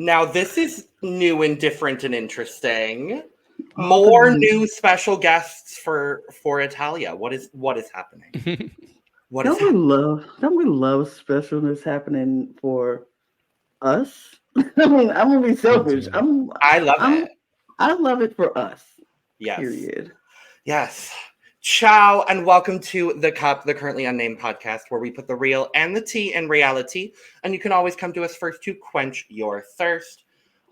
Now this is new and different and interesting. More new special guests for Italia. What is happening? Don't we love specialness happening for us? I mean, I'm gonna be selfish. I love it. I love it for us. Yes. Period. Yes. Ciao and welcome to The Cup, the Currently Unnamed Podcast, where we put the real and the tea in reality, and you can always come to us first to quench your thirst.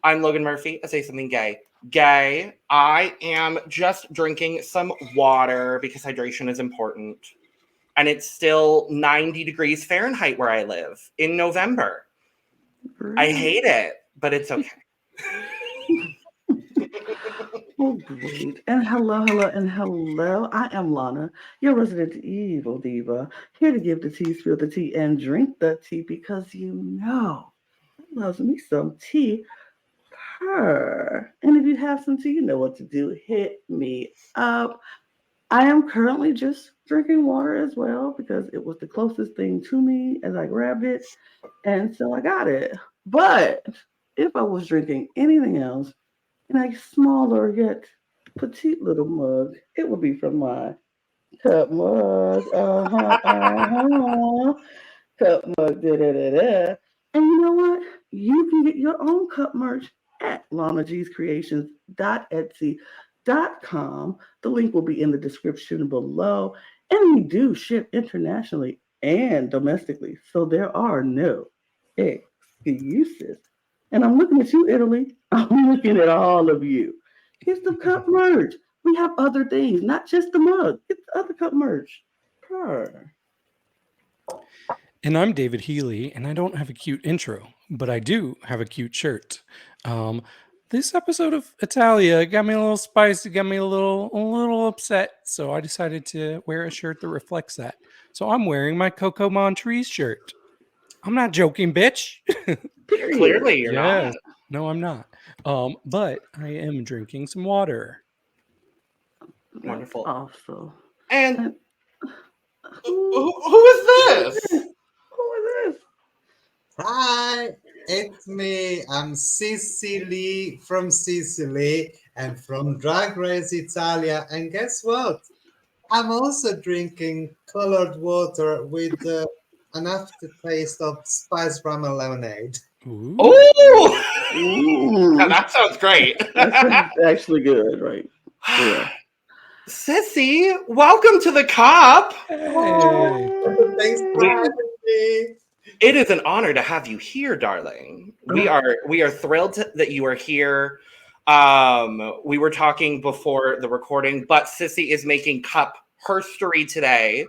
I'm Logan Murphy. I say something gay. I am just drinking some water because hydration is important. And it's still 90 degrees Fahrenheit where I live in November. I hate it, but it's okay. Oh, great. And hello. I am Lana, your resident evil diva, here to give the tea, spill the tea, and drink the tea because you know I loves me some tea. And if you have some tea, you know what to do. Hit me up. I am currently just drinking water as well because it was the closest thing to me as I grabbed it. And so I got it. But if I was drinking anything else in a smaller yet petite little mug, it would be from my cup mug. Cup mug. Da-da-da-da. And you know what? You can get your own cup merch at LanaG'sCreations.etsy.com. The link will be in the description below. And we do ship internationally and domestically. So there are no excuses. And I'm looking at you, Italy. I'm looking at all of you. Here's the cup merch. We have other things, not just the mug. It's the other cup merch. Purr. And I'm David Healy, and I don't have a cute intro, but I do have a cute shirt. This episode of Italia got me a little spicy, got me a little upset, so I decided to wear a shirt that reflects that. So I'm wearing my Coco Montrese shirt. I'm not joking, bitch. Clearly, you're not. No, I'm not. But I am drinking some water. Wonderful. Awesome. And who is this? Who is this? Hi, it's me. I'm Sissy Lea from Sicily and from Drag Race Italia. And guess what? I'm also drinking colored water with an aftertaste of spiced rum and lemonade. Ooh! Now that sounds great. That's actually good, right? Yeah. Sissy, welcome to the Cup. Hey. Thanks for having me. It is an honor to have you here, darling. We are thrilled that you are here. We were talking before the recording, but Sissy is making Cup history today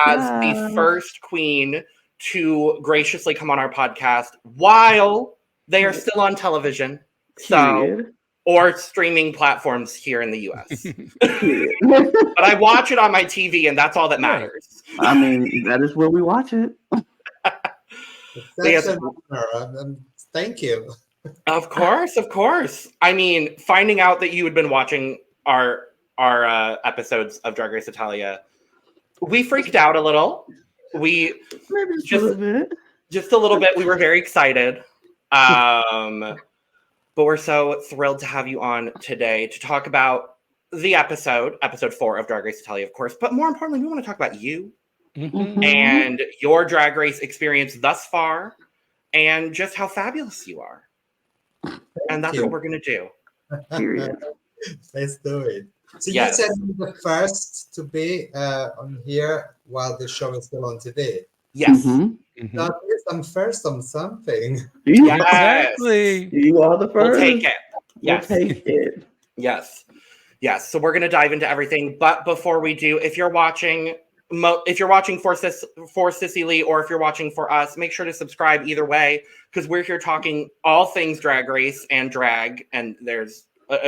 as the first queen to graciously come on our podcast while they are still on television. Or streaming platforms here in the US. But I watch it on my TV, and that's all that matters. I mean, that is where we watch it. That's an honor. Thank you. Of course. I mean, finding out that you had been watching our episodes of Drag Race Italia, we freaked out a little. We maybe just a little bit. Just a little bit. We were very excited. But we're so thrilled to have you on today to talk about the episode 4 of Drag Race Italia, of course. But more importantly, we want to talk about you and your Drag Race experience thus far and just how fabulous you are. And that's what we're going to do. Let's do it. So you said I'm the first to be on here while the show is still on TV. Yes. So at least I'm first on something. Yes. Exactly. You are the first. We'll take it. Yes. We'll take it. Yes. So we're going to dive into everything. But before we do, if you're watching for Sissy Lea or if you're watching for us, make sure to subscribe either way because we're here talking all things Drag Race and drag, and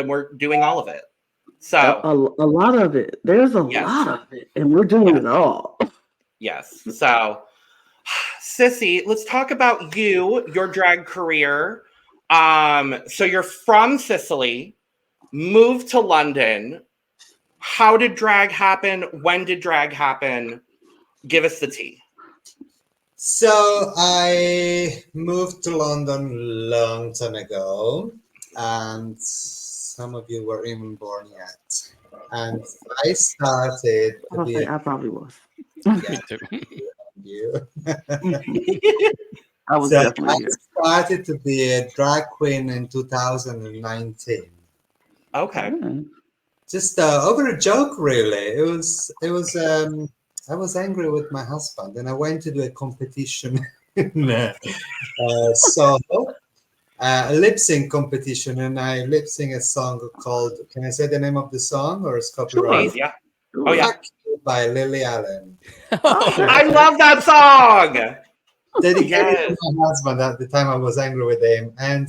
we're doing all of it. So A lot of it. There's a lot of it, and we're doing it all. yes. So Sissy, let's talk about your drag career. So you're from Sicily, moved to London. How did drag happen? When did drag happen? Give us the tea. So I moved to London a long time ago, and some of you were even born yet. And I started to I'll be say I probably was. Me too. you. I was So definitely I here. started to be a drag queen in 2019. Okay. Just over a joke, really. It was. I was angry with my husband, and I went to do a competition in Soho, a lip sync competition, and I lip sync a song called. Can I say the name of the song, or is copyright? Please, yeah. Oh yeah. Fuck You by Leila Yarn. I love that song. Dedicated to my husband at the time. I was angry with him, and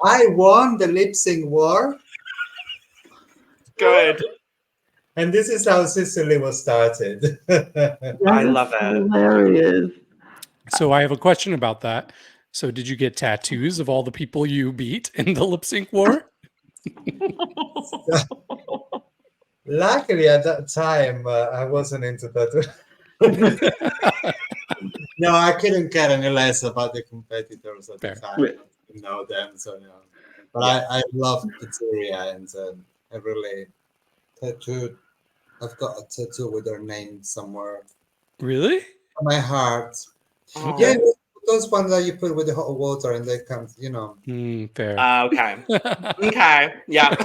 I won the lip sync war. Good. And this is how Sicily was started. I love it. Hilarious. So I have a question about that. So did you get tattoos of all the people you beat in the lip sync war? Luckily, at that time, I wasn't into that. No, I couldn't care any less about the competitors at the time. I didn't know them, so no. But I love Pizzeria, and I really tattooed. I've got a tattoo with her name somewhere Really? on my heart. Okay. Yeah, those ones that you put with the hot water and they come, Fair. Okay. Okay. Yeah.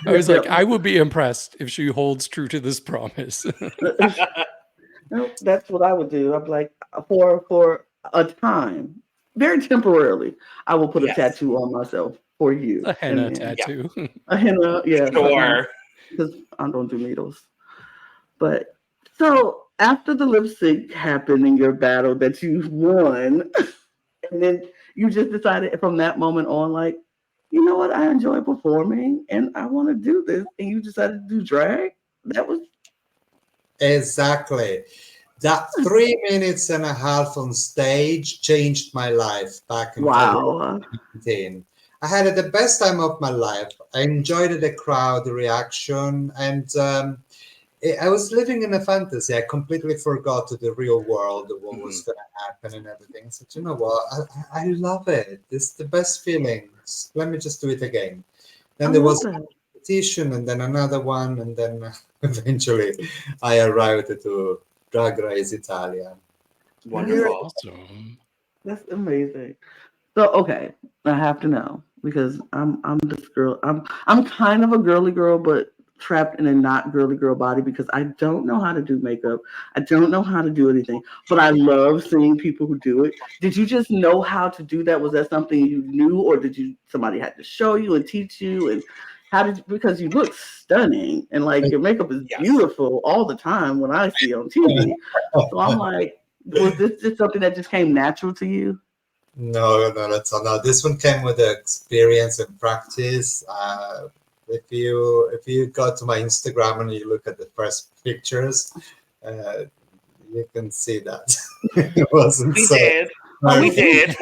I was like, I would be impressed if she holds true to this promise. Nope, that's what I would do. I'm like, for a time, very temporarily, I will put a tattoo on myself for you. A henna tattoo. A henna, yeah. Sure. Because I don't do needles. But so after the lip sync happened in your battle that you won, and then you just decided from that moment on, like, you know what, I enjoy performing and I want to do this, and you decided to do drag. That was exactly that 3 minutes and a half on stage changed my life back in wow. 2019. I had the best time of my life. I enjoyed the crowd, the reaction, and I was living in a fantasy. I completely forgot to the real world what was going to happen and everything. So you know what? I love it. It's the best feeling. Let me just do it again. Then there was a competition, and then another one, and then eventually I arrived to Drag Race Italia. Wonderful. Awesome. That's amazing. So okay, I have to know because I'm this girl. I'm kind of a girly girl, but trapped in a not girly girl body because I don't know how to do makeup. I don't know how to do anything, but I love seeing people who do it. Did you just know how to do that? Was that something you knew, or did somebody had to show you and teach you? And how did you, because you look stunning and like your makeup is beautiful all the time when I see it on TV. So I'm like, was this just something that just came natural to you? No, that's all. No, this one came with the experience and practice. If you go to my Instagram and you look at the first pictures, you can see that it wasn't. We so, did. We did.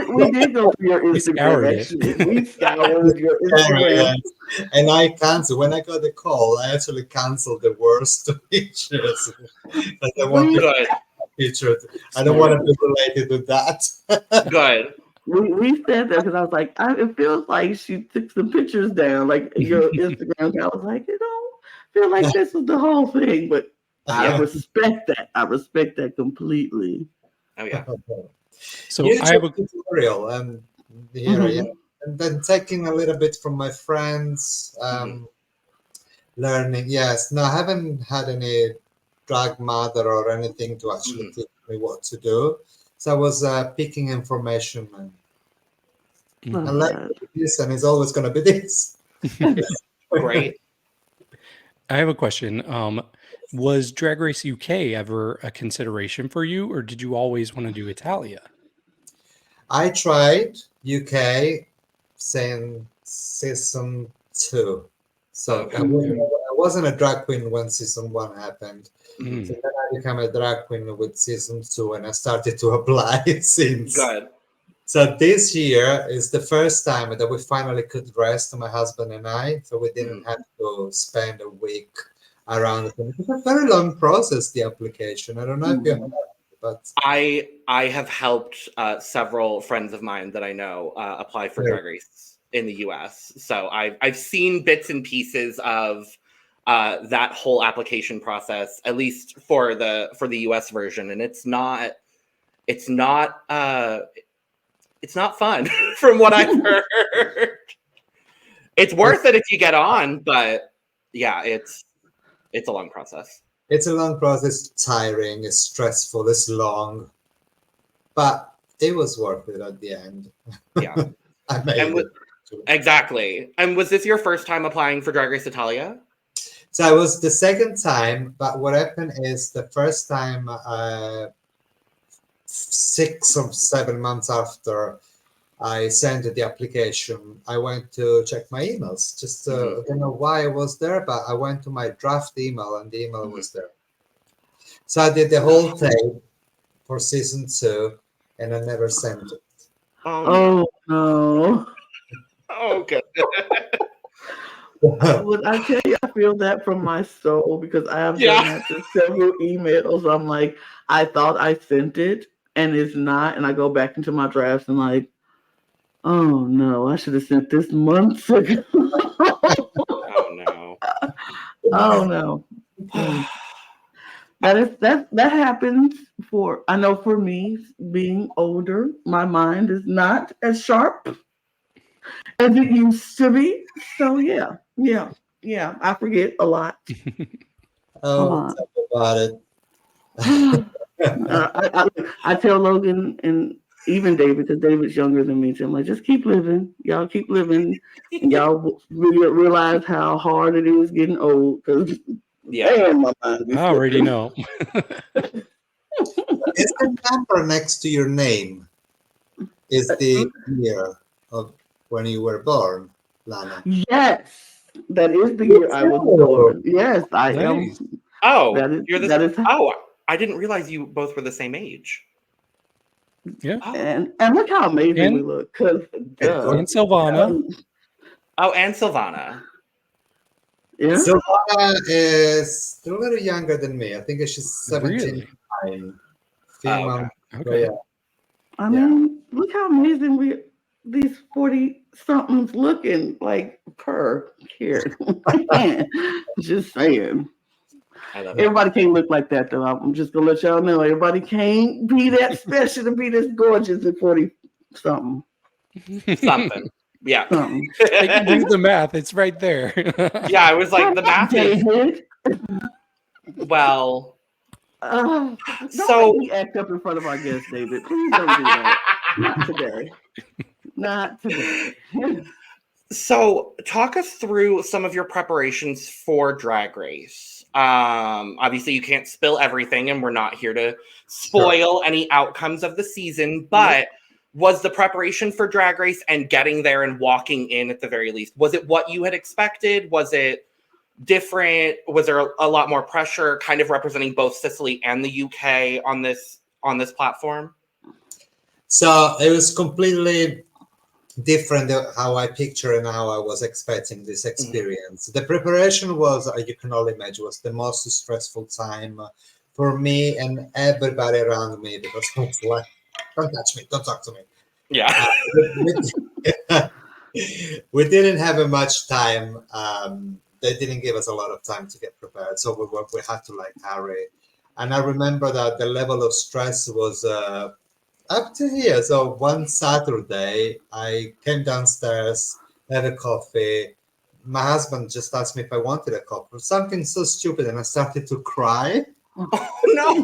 We did go through your Instagram. Actually, we scoured your Instagram. And I canceled when I got the call. I actually canceled the worst pictures. I don't want picture. I don't want to be related to that. Good. We said that because I was like, it feels like she took some pictures down, like your Instagram. I was like, it don't feel like this was the whole thing, but I respect that. I respect that completely. Oh yeah. So YouTube I have a tutorial and and then taking a little bit from my friends, learning. Yes, no, I haven't had any drag mother or anything to actually teach me what to do. So I was picking information and like this, and it's always going to be this. Great. I have a question. Was Drag Race UK ever a consideration for you, or did you always want to do Italia? I tried UK since season 2. So Okay. I wasn't a drag queen when season 1 happened. Mm. So then I became a drag queen with season 2, and I started to apply since. Good. So this year is the first time that we finally could rest, my husband and I. So we didn't have to spend a week around it. It's a very long process, the application. I don't know if you have, but I have helped several friends of mine that I know apply for Drag Race in the U.S. So I've seen bits and pieces of that whole application process, at least for the U.S. version, and it's not fun from what I've heard. It's worth it if you get on, but yeah, it's a long process. it's a long process, tiring, it's stressful, it's long, but it was worth it at the end. Yeah. I made it. Exactly. And was this your first time applying for Drag Race Italia? So it was the second time, but what happened is the first time, 6 or 7 months after I sent the application, I went to check my emails. Just I don't know why I was there, but I went to my draft email and the email was there. So I did the whole tape for season 2, and I never sent it. Oh no. Okay. Would I tell you, I feel that from my soul because I have done that to several emails. I'm like, I thought I sent it and it's not, and I go back into my drafts and like, oh no, I should have sent this months ago. Oh no. Oh no. That happens I know for me, being older, my mind is not as sharp as it used to be. So yeah, I forget a lot. Oh, talk about it. I tell Logan and even David, because David's younger than me, so I'm like, just keep living. Y'all keep living. And y'all really realize how hard it is getting old. Because man, my mind I already know. Is the number next to your name? Is the year of when you were born, Lana? Yes, that is the year I was born. Yes, I am. Oh, that is. Oh, I didn't realize you both were the same age. Yeah. Oh. And look how amazing we look. Because and Silvana. Oh, and Silvana. Yeah. Silvana is a little younger than me. I think she's 17. Really? Okay. Yeah. I mean, look how amazing these 40-somethings looking like per here. Just saying. Everybody can't look like that though. I'm just gonna let y'all know. Everybody can't be that special to be this gorgeous at 40-something. Something. Yeah. Something. I can do the math. It's right there. Yeah, I was like, the math is... Well... don't make me act up in front of our guest, David. Please don't do that. Not today. Not today. So, talk us through some of your preparations for Drag Race. Obviously, you can't spill everything, and we're not here to spoil any outcomes of the season. But was the preparation for Drag Race and getting there and walking in at the very least, was it what you had expected? Was it different? Was there a lot more pressure, kind of representing both Sicily and the UK on this platform? So it was completely different how I picture and how I was expecting this experience. The preparation was, you can only imagine, was the most stressful time for me and everybody around me, because I was like, don't touch me, don't talk to me. Yeah. We didn't have much time. They didn't give us a lot of time to get prepared, so we had to like hurry. And I remember that the level of stress was up to here. So one Saturday, I came downstairs, had a coffee. My husband just asked me if I wanted a coffee, something so stupid, and I started to cry. Oh no!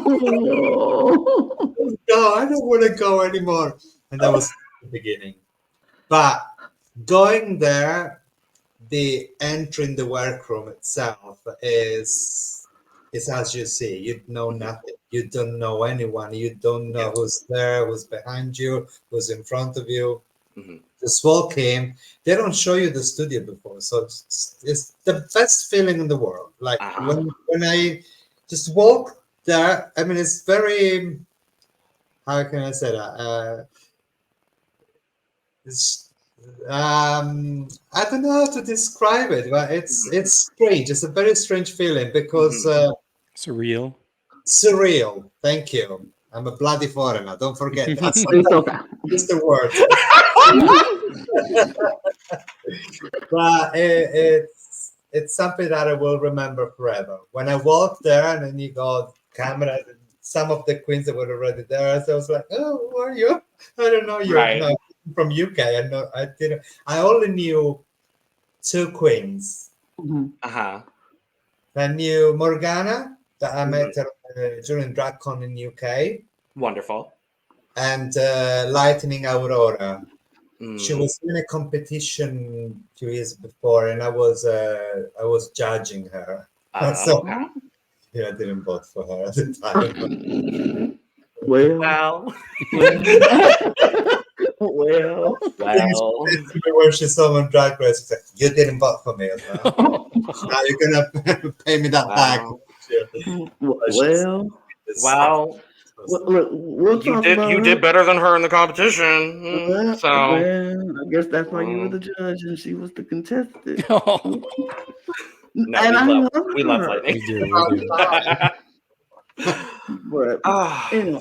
No, I don't want to go anymore. And that was the beginning. But going there, the entering the workroom itself is as you see. You know nothing. You don't know anyone. You don't know who's there, who's behind you, who's in front of you. Just walk in. They don't show you the studio before, so it's the best feeling in the world. Like when I just walk there, I mean, it's very, how can I say that? I don't know how to describe it, but it's strange. It's a very strange feeling because surreal. Thank you. I'm a bloody foreigner. Don't forget that. It's okay. Just the word. But it's something that I will remember forever. When I walked there and then you got camera, some of the queens that were already there, so I was like, "Oh, who are you? I don't know you. Right. No, from UK. I didn't. I only knew 2 queens. I knew Morgana, that I met her during DragCon in UK. Wonderful. And Lightning Aurora. She was in a competition 2 years before, and I was judging her. So yeah, I didn't vote for her at the time. Well. When she saw on Drag Race, she's like, "You didn't vote for me as well. Now you're gonna pay me that back." Look, we'll talk about you did better than her in the competition. So I guess that's why you were the judge and she was the contestant. No, and we love Lightning. We do. But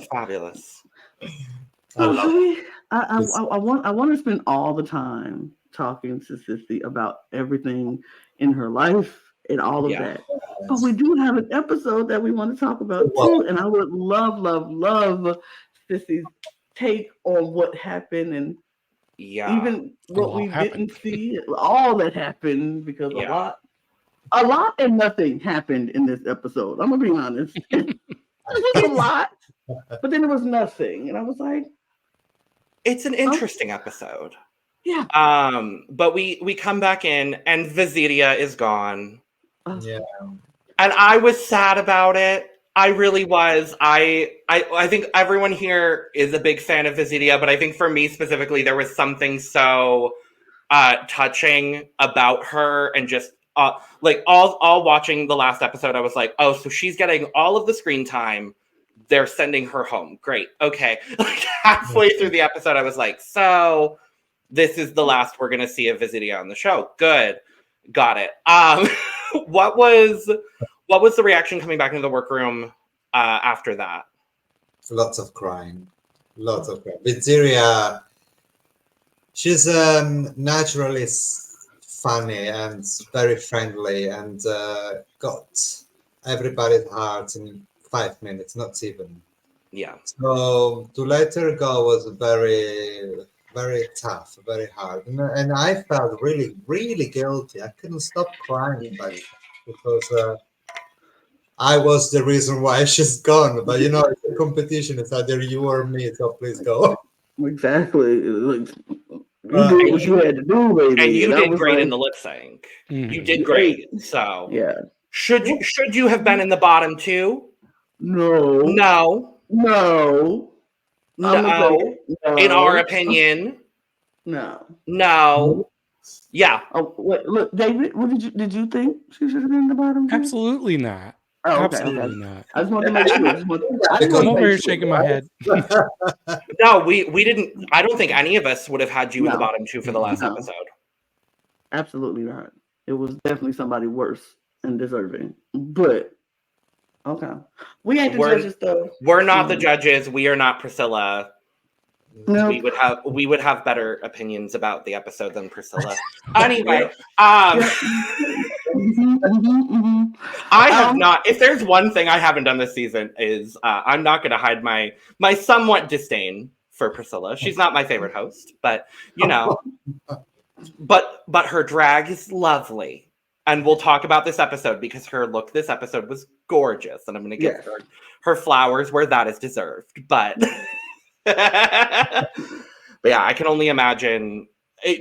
fabulous. I want to spend all the time talking to Sissy about everything in her life and all of that. But we do have an episode that we want to talk about too, and I would love Sissy's take on what happened and even what we didn't see, all that happened, because a lot and nothing happened in this episode. I'm gonna be honest. It was a lot, but then it was nothing, and I was like, it's an interesting episode. Yeah. But we come back in and Visiria is gone. Yeah. And I was sad about it. I really was. I think everyone here is a big fan of Visiria, but I think for me specifically, there was something so touching about her, and just like all watching the last episode, I was like, oh, so she's getting all of the screen time. They're sending her home. Great. Okay. Like halfway through the episode, I was like, so this is the last we're going to see of Visiria on the show. Good. Got it. What was the reaction coming back into the workroom after that? Lots of crying. Visiria, she's naturally funny and very friendly, and got everybody's heart in 5 minutes, not even. Yeah. So to let her go was very, very tough, very hard, and I felt really, really guilty. I couldn't stop crying because I was the reason why she's gone. But it's a competition. It's either you or me. So please go. Exactly. You did what you had to do, baby. And you did great in the lip sync. You did great. So yeah. Should you have been in the bottom 2? No. In our opinion. No. Yeah. Oh, wait, look, David, what did you think she should have been in the bottom 2? Absolutely not. Oh, absolutely not. I just wanted to make sure. I'm over here shaking my head. No, we didn't. I don't think any of us would have had you in the bottom 2 for the last episode. Absolutely not. It was definitely somebody worse and deserving. But okay, we ain't the judges though. We're not the judges. We are not Priscilla. No, we would have better opinions about the episode than Priscilla. Anyway, I have not. If there's one thing I haven't done this season is I'm not going to hide my somewhat disdain for Priscilla. She's not my favorite host, but but her drag is lovely, and we'll talk about this episode because her look this episode was gorgeous, and I'm going to give her flowers where that is deserved. But yeah, I can only imagine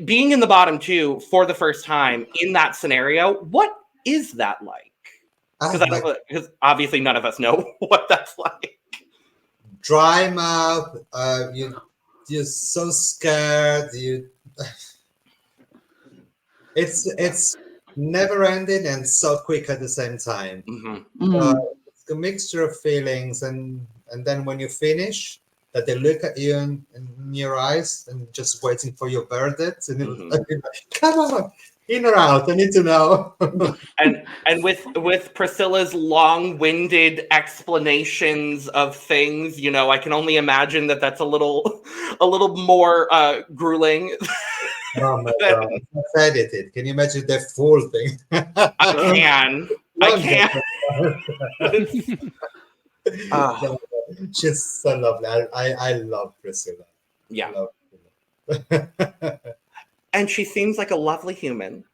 being in the bottom 2 for the first time in that scenario. What is that like? Because obviously none of us know what that's like. Dry mouth. you're so scared. It's never ending and so quick at the same time. It's a mixture of feelings, and then when you finish, that they look at you in your eyes and just waiting for your verdict, and you're like, come on, in or out? I need to know. and with Priscilla's long-winded explanations of things, you know, I can only imagine that that's a little more grueling. Oh my god, it's edited. Can you imagine the full thing? I can. She's so lovely. I love Priscilla. Yeah. Love Priscilla. And she seems like a lovely human.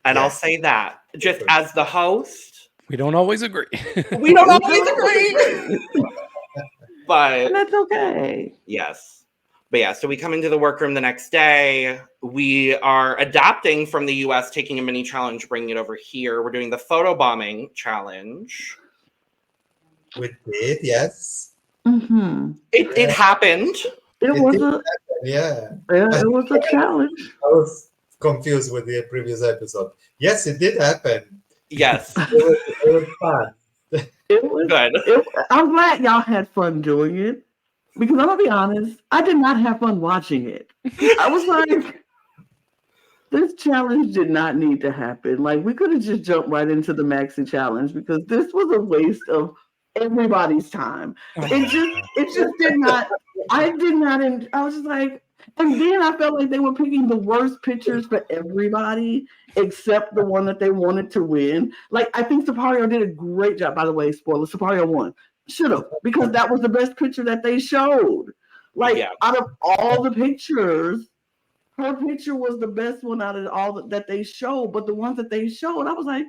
And Yes. I'll say that. Just as the host. We don't always agree. We don't always agree. But And that's okay. yes. But yeah, so we come into the workroom the next day. We are adapting from the US, taking a mini challenge, bringing it over here. We're doing the photobombing challenge. We did, yes. It happened. It was it was a challenge. I was confused with the previous episode. Yes, it did happen. Yes. It was fun. It was Good. I'm glad y'all had fun doing it. Because I'm gonna be honest, I did not have fun watching it. I was like, this challenge did not need to happen. Like, we could have just jumped right into the maxi challenge because this was a waste of everybody's time. It just did not. I was just like, and then I felt like they were picking the worst pictures for everybody except the one that they wanted to win. Like, I think Sypario did a great job. By the way, spoiler: Sypario won. Should have, because that was the best picture that they showed. Like, out of all the pictures, her picture was the best one out of all that they showed. But the ones that they showed, I was like,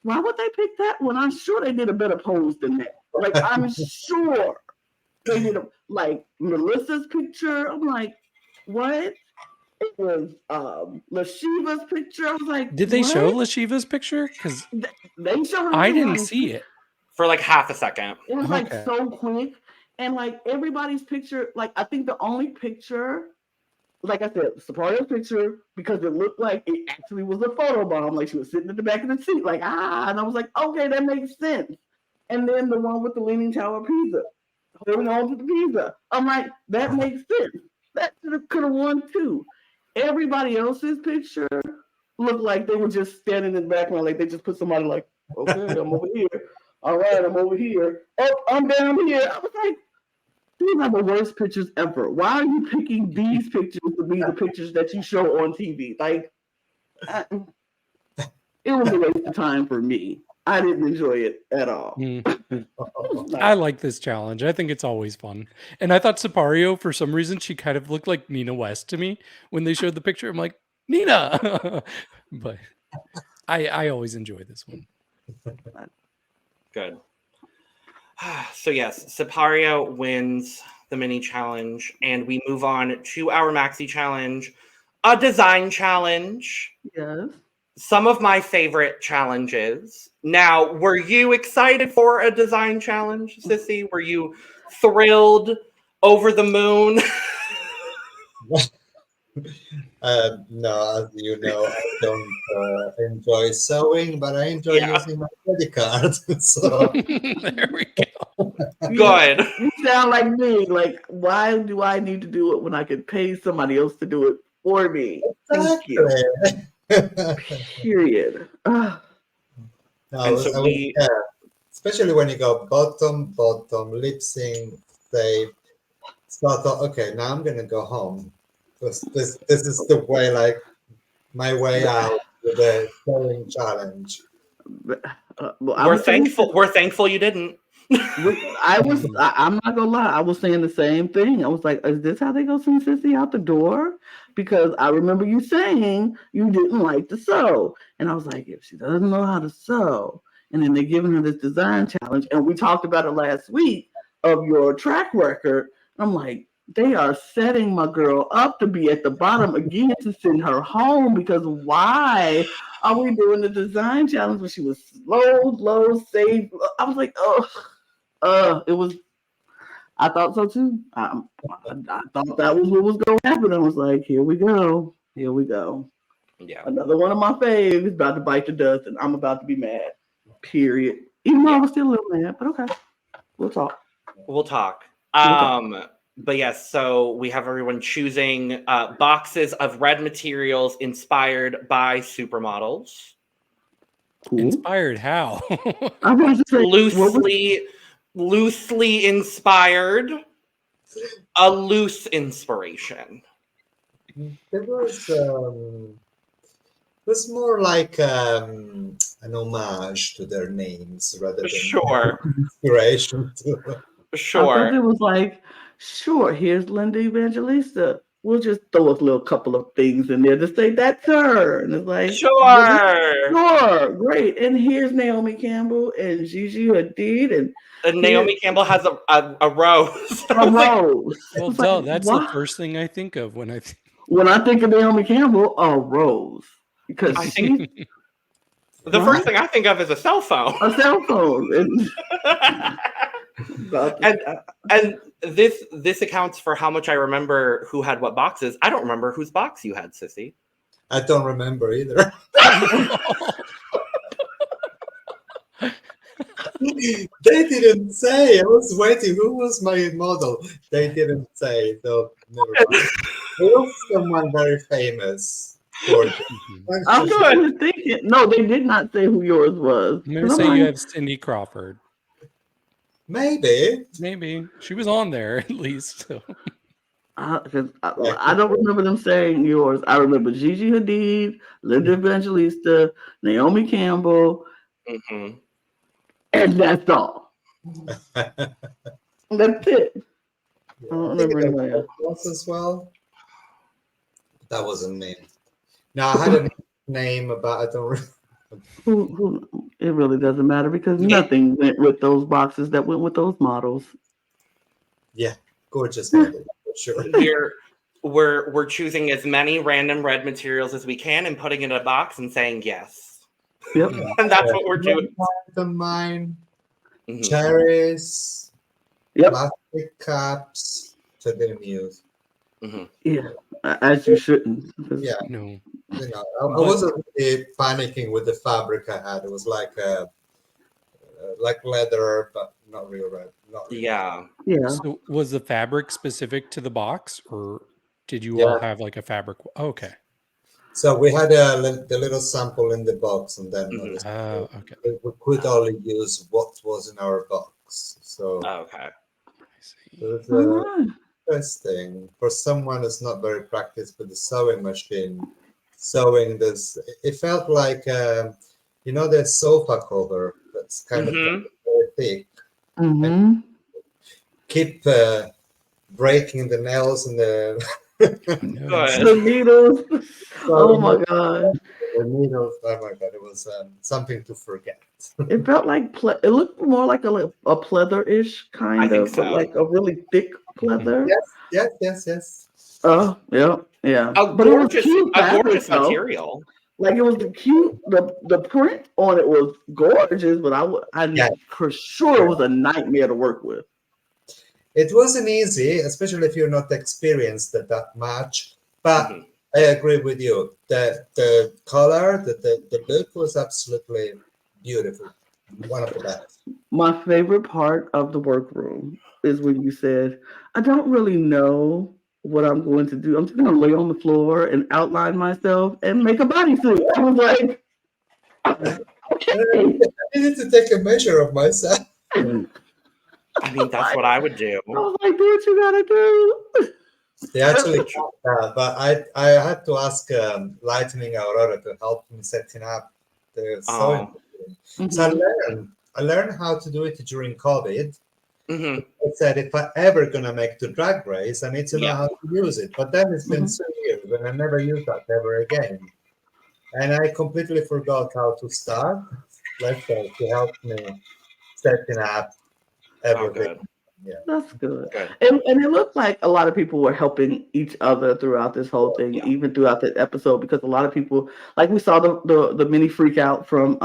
why would they pick that one? I'm sure they did a better pose than that. Like, I'm sure they did like Melissa's picture. I'm like, what? It was Sheeva's picture. I was like, did they show Sheeva's picture? Because they showed. I didn't see it. For like half a second. It was like so quick. And like everybody's picture, like I think the only picture, like I said, Sypario's picture, because it looked like it actually was a photo bomb. Like she was sitting in the back of the seat, like, and I was like, okay, that makes sense. And then the one with the Leaning Tower of Pisa, holding on to the pizza. I'm like, that makes sense. That could have won too. Everybody else's picture looked like they were just standing in the background, like they just put somebody like, okay, I'm over here. All right, I'm over here. Oh, I'm down here. I was like, these are the worst pictures ever. Why are you picking these pictures to be the pictures that you show on TV? Like, it was a waste of time for me. I didn't enjoy it at all. I like this challenge. I think it's always fun. And I thought Sypario, for some reason, she kind of looked like Nina West to me when they showed the picture. I'm like, Nina! But I always enjoy this one. Good. So yes, Sypario wins the mini challenge, and we move on to our maxi challenge, a design challenge. Yes. Some of my favorite challenges. Now, were you excited for a design challenge, Sissy? Were you thrilled, over the moon? No, as you know, I don't enjoy sewing, but I enjoy using my credit card. So There we go. Good. You sound like me. Like, why do I need to do it when I could pay somebody else to do it for me? Thank you. Period. No, especially when you go bottom, lip sync, save. So I thought, okay, now I'm gonna go home. This is the way, like my way out with the sewing challenge. We're thankful you didn't. I'm not gonna lie, I was saying the same thing. I was like, is this how they go send Sissy out the door? Because I remember you saying you didn't like to sew. And I was like, if she doesn't know how to sew, and then they're giving her this design challenge, and we talked about it last week of your track record. I'm like, they are setting my girl up to be at the bottom again to send her home, because why are we doing the design challenge when she was slow, safe? I was like, it was, I thought so too. I thought that was what was going to happen. I was like, here we go. Here we go. Yeah. Another one of my faves about to bite the dust, and I'm about to be mad. Period. Even though I was still a little mad, but okay. We'll talk. We'll talk. But yes, so we have everyone choosing boxes of red materials inspired by supermodels. Cool. Inspired how? I was just like, loosely inspired. A loose inspiration. It was more like an homage to their names rather than inspiration. I thought it was like, sure, here's Linda Evangelista. We'll just throw a little couple of things in there to say that's her. And it's like, sure, great. And here's Naomi Campbell and Gigi Hadid. And Naomi Campbell has a rose. A rose. Well, duh, that's the first thing I think of when I think of Naomi Campbell, a rose. Because the first thing I think of is a cell phone. A cell phone. And this accounts for how much I remember who had what boxes. I don't remember whose box you had, Sissy. I don't remember either. They didn't say. I was waiting. Who was my model? They didn't say. So never mind. It was someone very famous. I'm good. Thinking. No, they did not say who yours was. I'm going to say you have Cindy Crawford. Maybe. She was on there at least. So. I don't remember them saying yours. I remember Gigi Hadid, Linda Evangelista, Naomi Campbell, and that's all. That's it. I don't remember anybody else as well. That wasn't me. No, I had a name, but I don't remember. It really doesn't matter because nothing went with those boxes that went with those models. Yeah, gorgeous model, for sure. We're choosing as many random red materials as we can and putting it in a box and saying yes. Yep. And that's what we're doing. Mine, cherries, plastic cups, so they didn't use. Yeah, as you shouldn't. Yeah, no. You know, I wasn't really panicking with the fabric I had. It was like leather, but not real red. Yeah. So was the fabric specific to the box, or did you all have like a fabric? Oh, okay. So we had the little sample in the box, and then we could only use what was in our box. So okay. It was interesting for someone who's not very practiced with the sewing machine. Sewing this, it felt like the sofa cover that's kind of very thick. Keep breaking the nails and the needles. Oh my god! The needles. Oh my god! It was something to forget. It felt like it looked more like a pleather-ish kind of, but like a really thick pleather. Yes. Oh yeah. But it was cute. A gorgeous material. Like it was cute. The print on it was gorgeous, but I for sure it was a nightmare to work with. It wasn't easy, especially if you're not experienced that much. But I agree with you. The color, the look was absolutely beautiful. One of the best. My favorite part of the workroom is when you said, "I don't really know what I'm going to do. I'm just going to lay on the floor and outline myself and make a bodysuit." I was like, okay. I needed to take a measure of myself. I mean, that's what I would do. I was like, do what you gotta do. They actually tried that, but I had to ask Lightning Aurora to help me setting up the sewing. So I learned how to do it during COVID. I said, if I ever gonna make the Drag Race, I need to know how to use it. But then it's been 2 years and I never used that ever again. And I completely forgot how to start. Lester to help me setting up everything. That's good. And it looked like a lot of people were helping each other throughout this whole thing, even throughout that episode, because a lot of people, like we saw the mini freak out from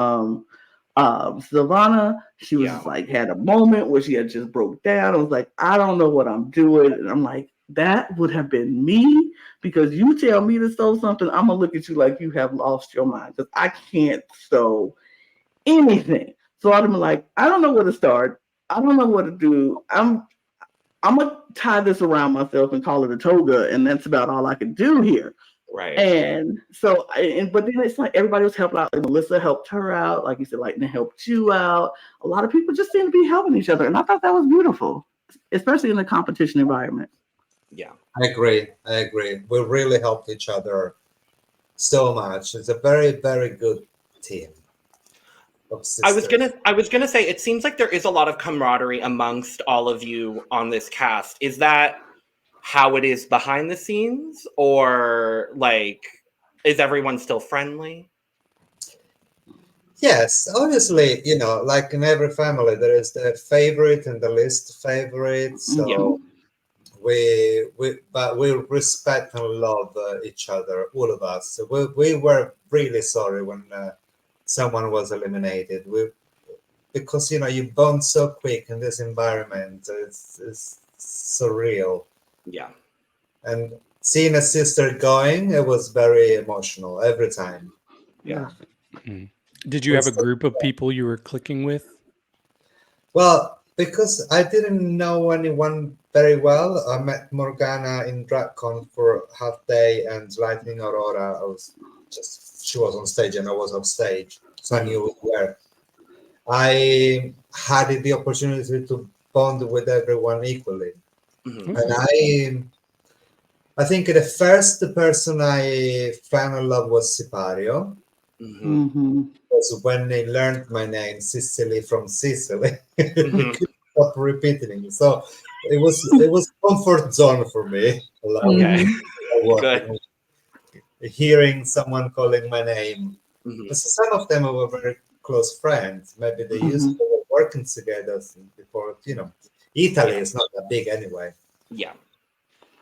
Silvana, she was Yeah. like had a moment where she had just broke down. I was like, I don't know what I'm doing. And I'm like, that would have been me, because you tell me to sew something, I'm gonna look at you like you have lost your mind, because I can't sew anything. So I'd be like, I don't know where to start. I don't know what to do. I'm gonna tie this around myself and call it a toga, and that's about all I can do here. Right. And so, but then it's like everybody was helping out. Like Melissa helped her out, like you said, Lightning helped you out. A lot of people just seem to be helping each other, and I thought that was beautiful, especially in the competition environment. Yeah, I agree. We really helped each other so much. It's a very, very good team of sisters. I was gonna say, it seems like there is a lot of camaraderie amongst all of you on this cast. Is that how it is behind the scenes, or like, is everyone still friendly? Yes, obviously, like in every family, there is the favorite and the least favorite. So but we respect and love each other, all of us. So we were really sorry when someone was eliminated. Because you bond so quick in this environment. It's surreal. Yeah. And seeing a sister going, it was very emotional every time. Yeah. Did you have a group of people you were clicking with? Well, because I didn't know anyone very well, I met Morgana in DragCon for half day, and Lightning Aurora, she was on stage and I was off stage, so I knew where. I had the opportunity to bond with everyone equally. Mm-hmm. And I think the first person I fell in love was Sypario. Mm-hmm. Mm-hmm. Because when they learned my name, Sicily from Sicily, Mm-hmm. we couldn't stop repeating it. So it was comfort zone for me. Okay. Good. Hearing someone calling my name. Mm-hmm. Because some of them were very close friends. Maybe they used to be working together before. Italy is not that big anyway. Yeah.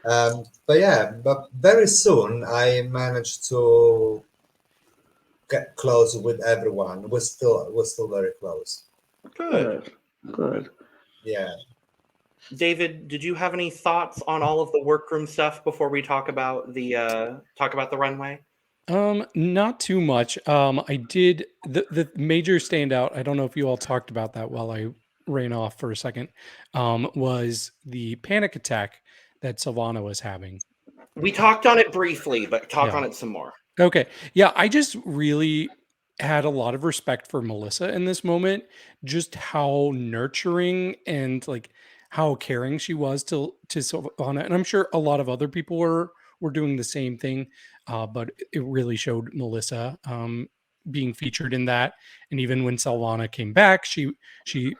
But very soon I managed to get close with everyone. We're still very close. Good. Yeah. David, did you have any thoughts on all of the workroom stuff before we talk about the runway? Not too much. I did the major standout. I don't know if you all talked about that while I ran off for a second. Was the panic attack that Silvana was having. We talked on it briefly, but talk on it some more. Okay. Yeah, I just really had a lot of respect for Melissa in this moment, just how nurturing and like how caring she was to Silvana. And I'm sure a lot of other people were doing the same thing, but it really showed Melissa being featured in that. And even when Silvana came back, she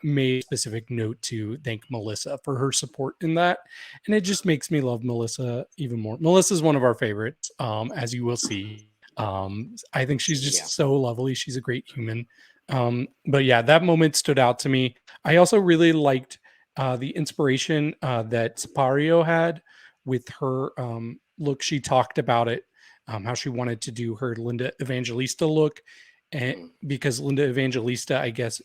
made a specific note to thank Melissa for her support in that. And it just makes me love Melissa even more. Melissa's one of our favorites, as you will see. I think she's just so lovely. She's a great human. But yeah, that moment stood out to me. I also really liked the inspiration that Sypario had with her look. She talked about it, how she wanted to do her Linda Evangelista look, and because Linda Evangelista, I guess,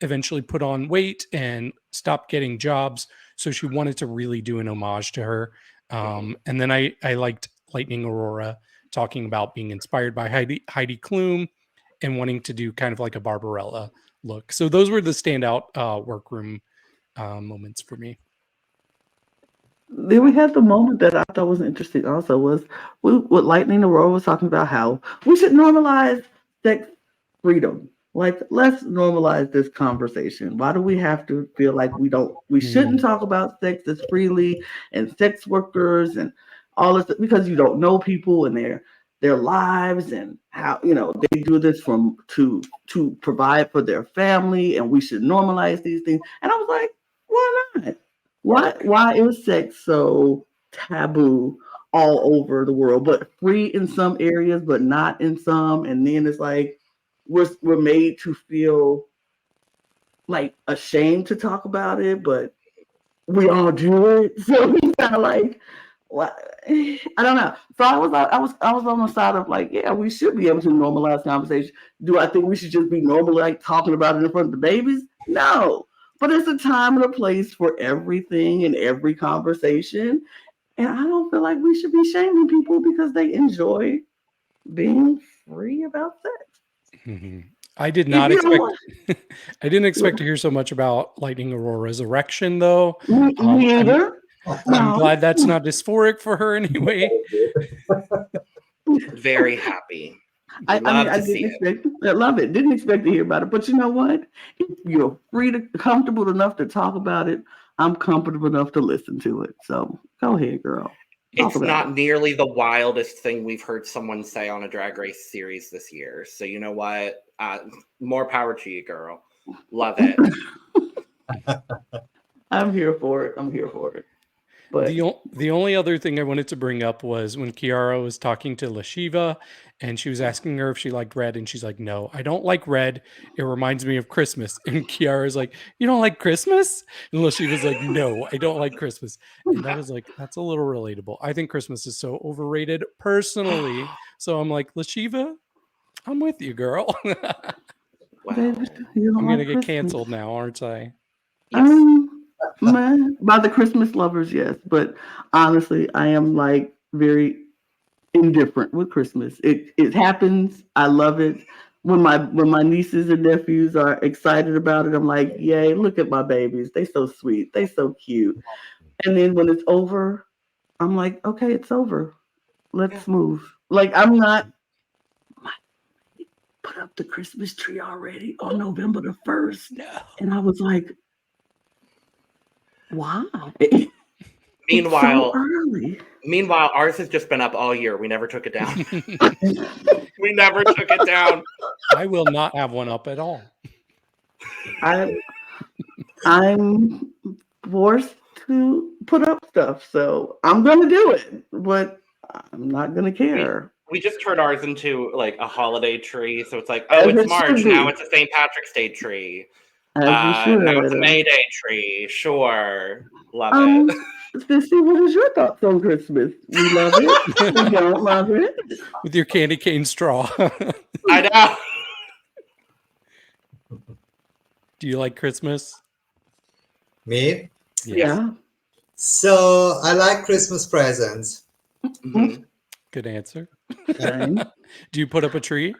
eventually put on weight and stopped getting jobs, so she wanted to really do an homage to her. And then I liked Lightning Aurora talking about being inspired by Heidi Klum and wanting to do kind of like a Barbarella look. So those were the standout workroom moments for me. Then we had the moment that I thought was interesting also was what Lightning Aurora was talking about, how we should normalize sex freedom. Like, let's normalize this conversation. Why do we have to feel like we shouldn't talk about sex as freely, and sex workers and all this, because you don't know people and their lives and how they do this to provide for their family, and we should normalize these things. And I was like, why not? Why is sex so taboo all over the world, but free in some areas, but not in some? And then it's like we're made to feel like ashamed to talk about it, but we all do it. So it's kind of like, What? I don't know. So I was on the side of like, yeah, we should be able to normalize conversation. Do I think we should just be normal, like talking about it in front of the babies? No. But it's a time and a place for everything and every conversation. And I don't feel like we should be shaming people because they enjoy being free about sex. Mm-hmm. I did not expect. I didn't expect to hear so much about Lightning Aurora's erection, though. Me either. I'm glad that's not dysphoric for her anyway. Very happy. I love it. Didn't expect to hear about it. But you know what? If you're comfortable enough to talk about it, I'm comfortable enough to listen to it. So go ahead, girl. It's not nearly the wildest thing we've heard someone say on a Drag Race series this year. So you know what? More power to you, girl. Love it. I'm here for it. But the only other thing I wanted to bring up was when Kiara was talking to Sheeva and she was asking her if she liked red, and she's like, "No, I don't like red. It reminds me of Christmas." And Kiara's like, "You don't like Christmas?" And Sheeva's like, "No, I don't like Christmas." And I was like, that's a little relatable. I think Christmas is so overrated personally. So I'm like, Sheeva, I'm with you, girl. Wow. I'm gonna get canceled now, aren't I? Yes. By the Christmas lovers, yes. But honestly, I am like very indifferent with Christmas. It happens. I love it. When my nieces and nephews are excited about it, I'm like, yay, look at my babies. They so sweet. They so cute. And then when it's over, I'm like, okay, it's over. Let's move. Like I'm not put up the Christmas tree already on November the 1st. No. And I was like, wow. Meanwhile, so early. Meanwhile, ours has just been up all year. We never took it down. We never took it down. I will not have one up at all. I'm forced to put up stuff, so I'm gonna do it, but I'm not gonna care. We just turned ours into like a holiday tree, so it's like, oh, it's March now. It's a St. Patrick's Day tree. Now it's a May Day tree. Sure, love it. Sissy, what is your thoughts on Christmas? We love it. We don't love it. With your candy cane straw. I know. Do you like Christmas? Me? Yes. Yeah. So I like Christmas presents. Mm-hmm. Good answer. Okay. Do you put up a tree?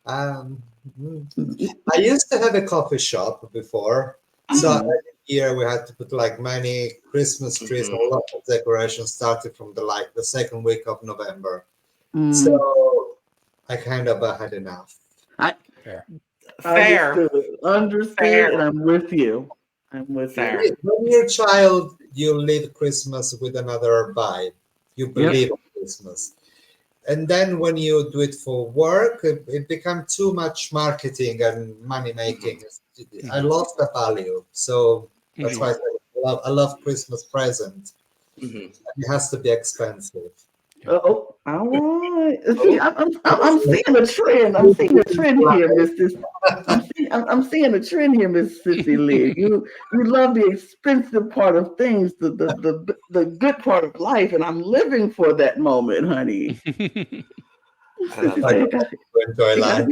I used to have a coffee shop before. So every year we had to put like many Christmas trees, a lot of decorations started from the second week of November. So I kind of had enough. Fair. Understood, and I'm with you. I'm with you. When you're a child, you live Christmas with another vibe. You believe in Christmas. And then when you do it for work, it becomes too much marketing and money making. I lost the value. So that's why I love Christmas present. It has to be expensive. All right. See, I'm seeing a trend. I'm seeing a trend here, Miss. I'm seeing a trend here, Miss Sissy Lea. You love the expensive part of things, the good part of life, and I'm living for that moment, honey. Enjoy life.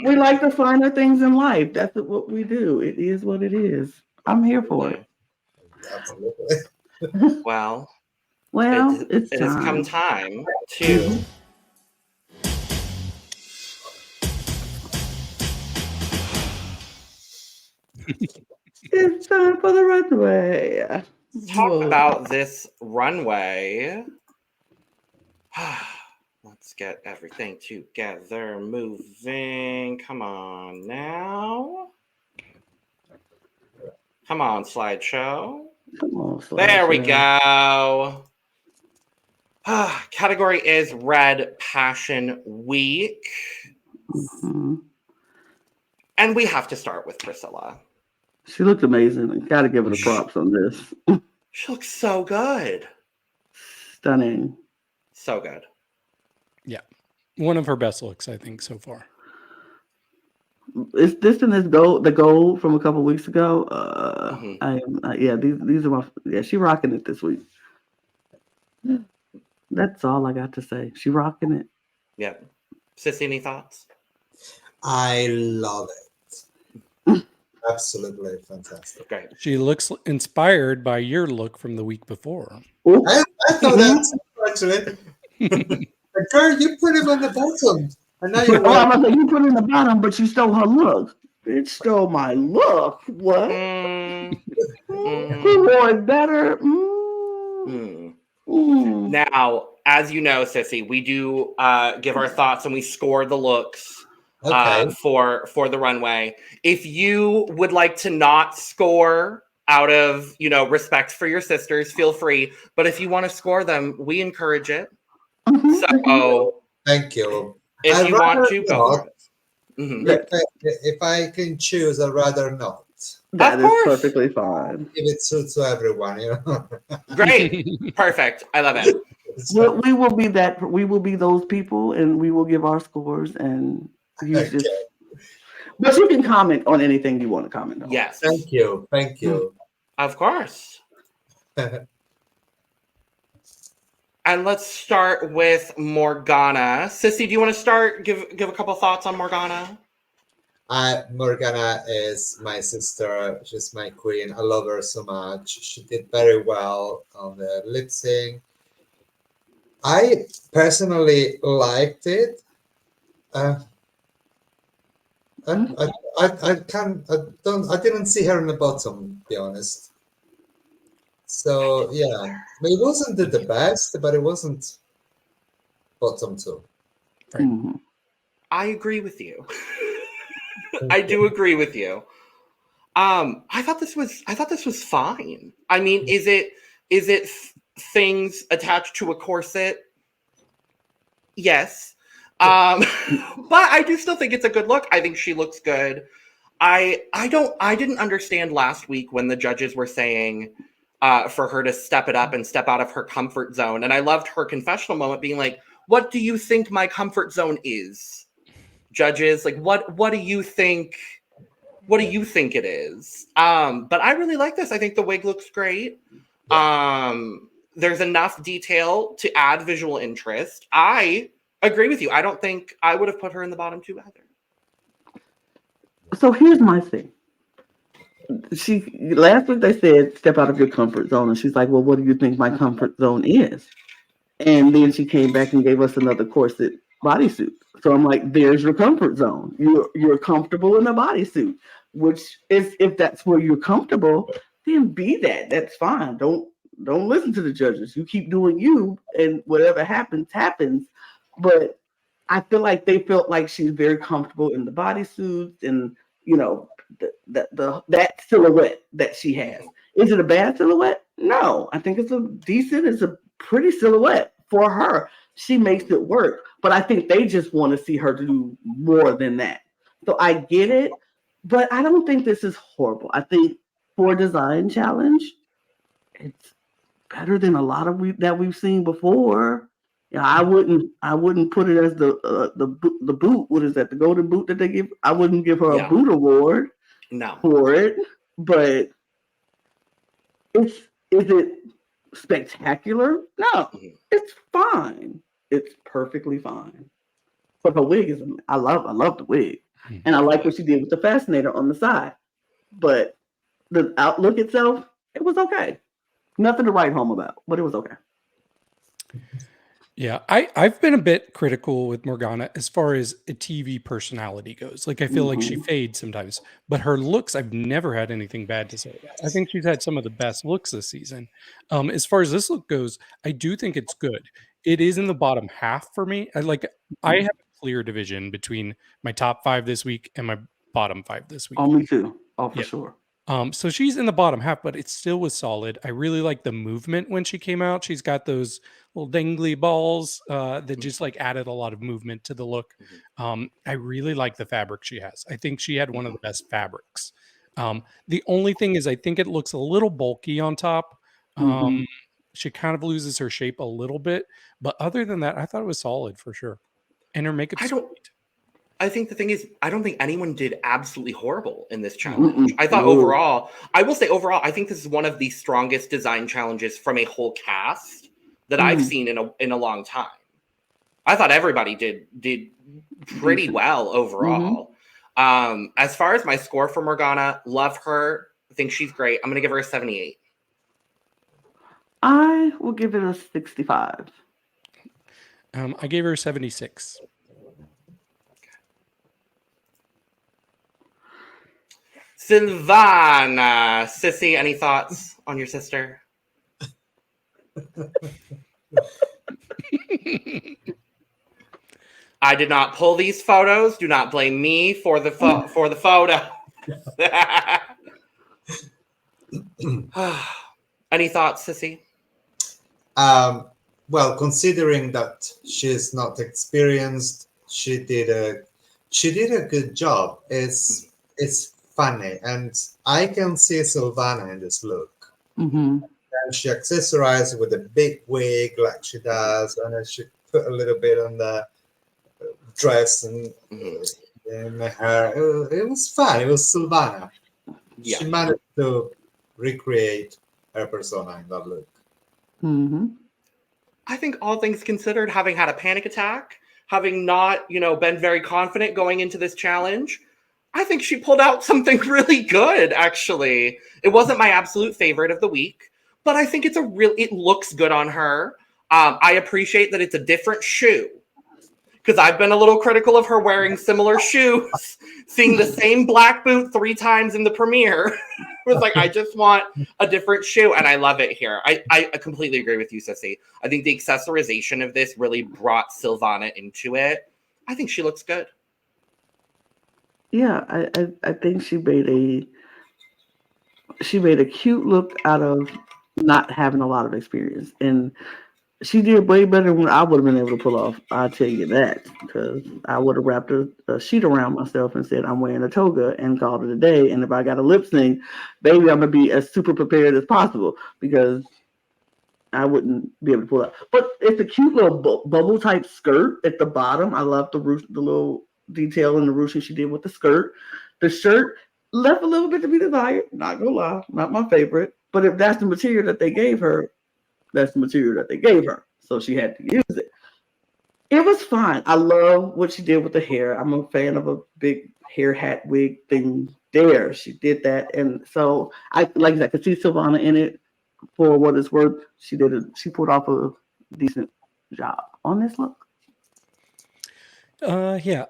We like the finer things in life. That's what we do. It is what it is. I'm here for it. Absolutely. Well, it has come time to it's time for the runway. talk about this runway. Let's get everything together, moving. Come on now. Come on, slideshow. Come on, slideshow. There we go. Category is Red Passion Week. And we have to start with Priscilla. She looked amazing. Got to give her the props on this. She looks so good. Stunning. So good. Yeah. One of her best looks, I think, so far. It's this and this gold, the gold from a couple weeks ago. Mhm. I am, yeah, these are my, yeah, she rocking it this week. That's all I got to say. She rocking it. Yeah. Sissy, any thoughts? I love it. Absolutely fantastic. Great. She looks inspired by your look from the week before. Ooh. I thought that too, actually. Girl, you put him on the bottom. And now you're Oh, I'm wearing gonna say you put it in the bottom, but you stole her look. Bitch stole my look. What? Mm, Who wore it better? mm. Mm. Now, as you know, Sissy, we do give our thoughts and we score the looks Okay. for the runway. If you would like to not score out of respect for your sisters, feel free. But if you want to score them, we encourage it. So Thank you. if I'd you want rather to, go not. for it. Mhm. If I can choose, I'd rather not. That Of is course. perfectly fine. Give it to everyone, you know. Great. Perfect. I love it. We will be that. We will be those people, and we will give our scores. And you just, but you can comment on anything you want to comment on. Yes. Thank you. Thank you. Of course. And let's start with Morgana. Sissy, do you want to start? Give a couple thoughts on Morgana? Morgana is my sister. She's my queen. I love her so much. She did very well on the lip sync. I personally liked it. I didn't see her in the bottom, to be honest. So yeah, but it wasn't the best, but it wasn't bottom two. Right. Mm-hmm. I agree with you. I do agree with you. I thought this was fine. I mean, is it things attached to a corset? Yes. But I do still think it's a good look. I think she looks good. I didn't understand last week when the judges were saying for her to step it up and step out of her comfort zone. And I loved her confessional moment being like, what do you think my comfort zone is? Judges, like what do you think it is? But I really like this. I think the wig looks great. There's enough detail to add visual interest. I agree with you. I don't think I would have put her in the bottom two either. So here's my thing. Last week they said step out of your comfort zone, and she's like, well, what do you think my comfort zone is? And then she came back and gave us another corset bodysuit. So I'm like, there's your comfort zone. You're comfortable in a bodysuit, which is, if that's where you're comfortable, then be that. That's fine. Don't listen to the judges. You keep doing you, and whatever happens. But I feel like they felt like she's very comfortable in the bodysuits and that silhouette that she has. Is it a bad silhouette? No, I think it's a pretty silhouette for her. She makes it work, but I think they just want to see her do more than that. So I get it, but I don't think this is horrible. I think for a design challenge, it's better than a lot of that we've seen before. Yeah, I wouldn't put it as the boot. What is that? The golden boot that they give? I wouldn't give her a boot award for it. But is it spectacular? No, it's fine. It's perfectly fine. But her wig is. I love the wig, and I like what she did with the fascinator on the side. But the outlook itself, it was okay. Nothing to write home about, but it was okay. Yeah, I've been a bit critical with Morgana as far as a TV personality goes. Like, I feel like she fades sometimes, but her looks, I've never had anything bad to say about. I think she's had some of the best looks this season. As far as this look goes, I do think it's good. It is in the bottom half for me. I have a clear division between my top 5 this week and my bottom 5 this week. Oh, me too. Oh, for sure. So she's in the bottom half, but it still was solid. I really like the movement when she came out. She's got those little dangly balls that just added a lot of movement to the look. I really like the fabric she has. I think she had one of the best fabrics. The only thing is I think it looks a little bulky on top. She kind of loses her shape a little bit, but other than that, I thought it was solid for sure. And her makeup's sweet. I think the thing is, I don't think anyone did absolutely horrible in this challenge. I thought overall, I will say overall, I think this is one of the strongest design challenges from a whole cast that I've seen in a long time. I thought everybody did pretty well overall. As far as my score for Morgana, love her. I think she's great. I'm going to give her a 78. I will give it a 65. I gave her a 76. Silvana, Sissy, any thoughts on your sister? I did not pull these photos. Do not blame me for the photo. Any thoughts, Sissy? Well, considering that she's not experienced, she did a good job. It's funny, and I can see Silvana in this look. And she accessorized with a big wig like she does, and then she put a little bit on the dress and in the hair. It was fun. It was Silvana. Yeah. She managed to recreate her persona in that look. I think all things considered, having had a panic attack, having not, been very confident going into this challenge, I think she pulled out something really good, actually. It wasn't my absolute favorite of the week, but I think it looks good on her. I appreciate that it's a different shoe, because I've been a little critical of her wearing similar shoes, seeing the same black boot 3 times in the premiere. It was like, I just want a different shoe, and I love it here. I completely agree with you, Sissy. I think the accessorization of this really brought Silvana into it. I think she looks good. Yeah, I think she made a cute look out of not having a lot of experience, and she did way better than I would have been able to pull off. I'll tell you that, because I would have wrapped a sheet around myself and said I'm wearing a toga and called it a day. And if I got a lip sync, baby, I'm gonna be as super prepared as possible, because I wouldn't be able to pull out. But it's a cute little bubble type skirt at the bottom. I love the little detail in the ruching she did with the skirt. The shirt left a little bit to be desired. Not gonna lie, not my favorite. But if that's the material that they gave her, that's the material that they gave her, so she had to use it. It was fine. I love what she did with the hair. I'm a fan of a big hair hat wig thing there. She did that, and so I could see Silvana in it. For what it's worth, she pulled off a decent job on this look. Yeah.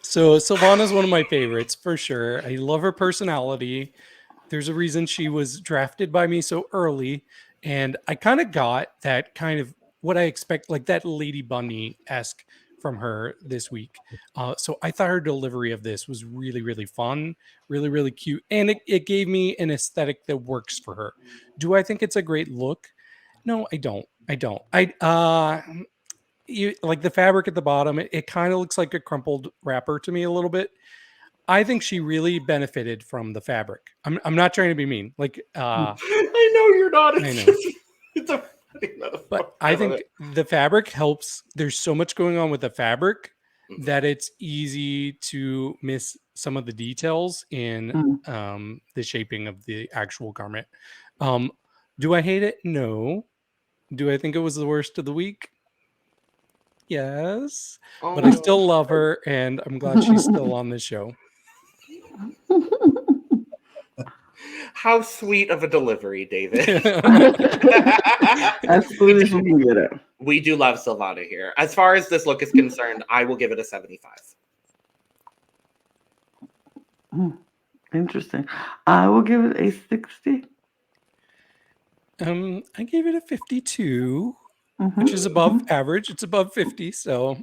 So Silvana's one of my favorites for sure. I love her personality. There's a reason she was drafted by me so early. And I kind of got that kind of what I expect, like that Lady Bunny-esque from her this week. So I thought her delivery of this was really, really fun, really, really cute. And it gave me an aesthetic that works for her. Do I think it's a great look? No, I don't. Like the fabric at the bottom, it kind of looks like a crumpled wrapper to me a little bit. I think she really benefited from the fabric. I'm not trying to be mean. Like I know you're not. I know. It's a funny metaphor. But I think the fabric helps. There's so much going on with the fabric that it's easy to miss some of the details in the shaping of the actual garment. Do I hate it? No. Do I think it was the worst of the week? Yes. But I still love her, and I'm glad she's still on this show. How sweet of a delivery, David. As sweet as we can get it. We do love Silvana here. As far as this look is concerned, I will give it a 75. Interesting. I will give it a 60. I gave it a 52, which is above average. It's above 50, so.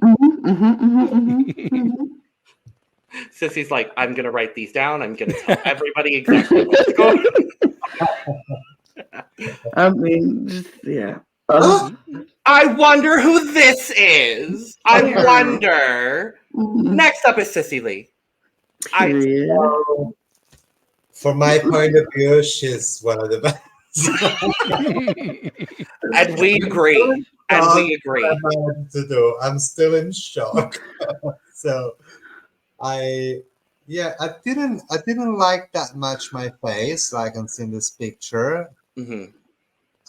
Sissy's like, I'm going to write these down. I'm going to tell everybody exactly what's going on. I mean, just, yeah. I wonder who this is. I wonder. Next up is Sissy Lee. For my point of view, she's one of the best. And we agree. I'm still in shock. So I didn't like that much my face, like I see in this picture. Mm-hmm.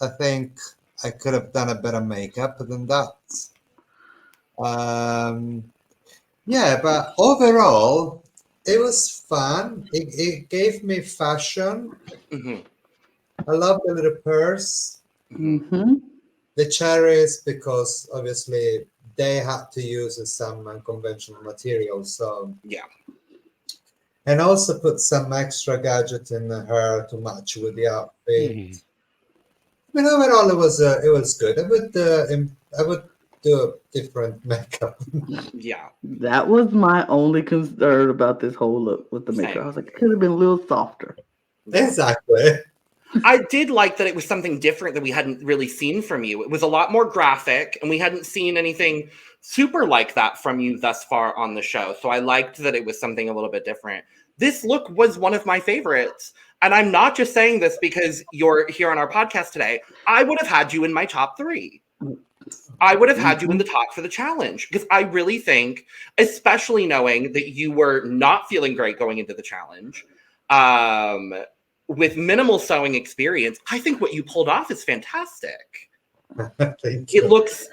I think I could have done a better makeup than that. Yeah, but overall, it was fun. It gave me fashion. Mm-hmm. I love the little purse. Mm-hmm. The cherries, because obviously they had to use some unconventional materials. So Yeah. and also put some extra gadget in the hair to match with the outfit. Mhm. I mean, overall, it was good. I would do different makeup. Yeah. That was my only concern about this whole look with the makeup. Same. I was like, it could have been a little softer. Exactly. I did like that it was something different that we hadn't really seen from you. It was a lot more graphic, and we hadn't seen anything super like that from you thus far on the show. So I liked that it was something a little bit different. This look was one of my favorites. And I'm not just saying this because you're here on our podcast today. I would have had you in my top 3. I would have had you in the top for the challenge because I really think, especially knowing that you were not feeling great going into the challenge, with minimal sewing experience, I think what you pulled off is fantastic. Thank you.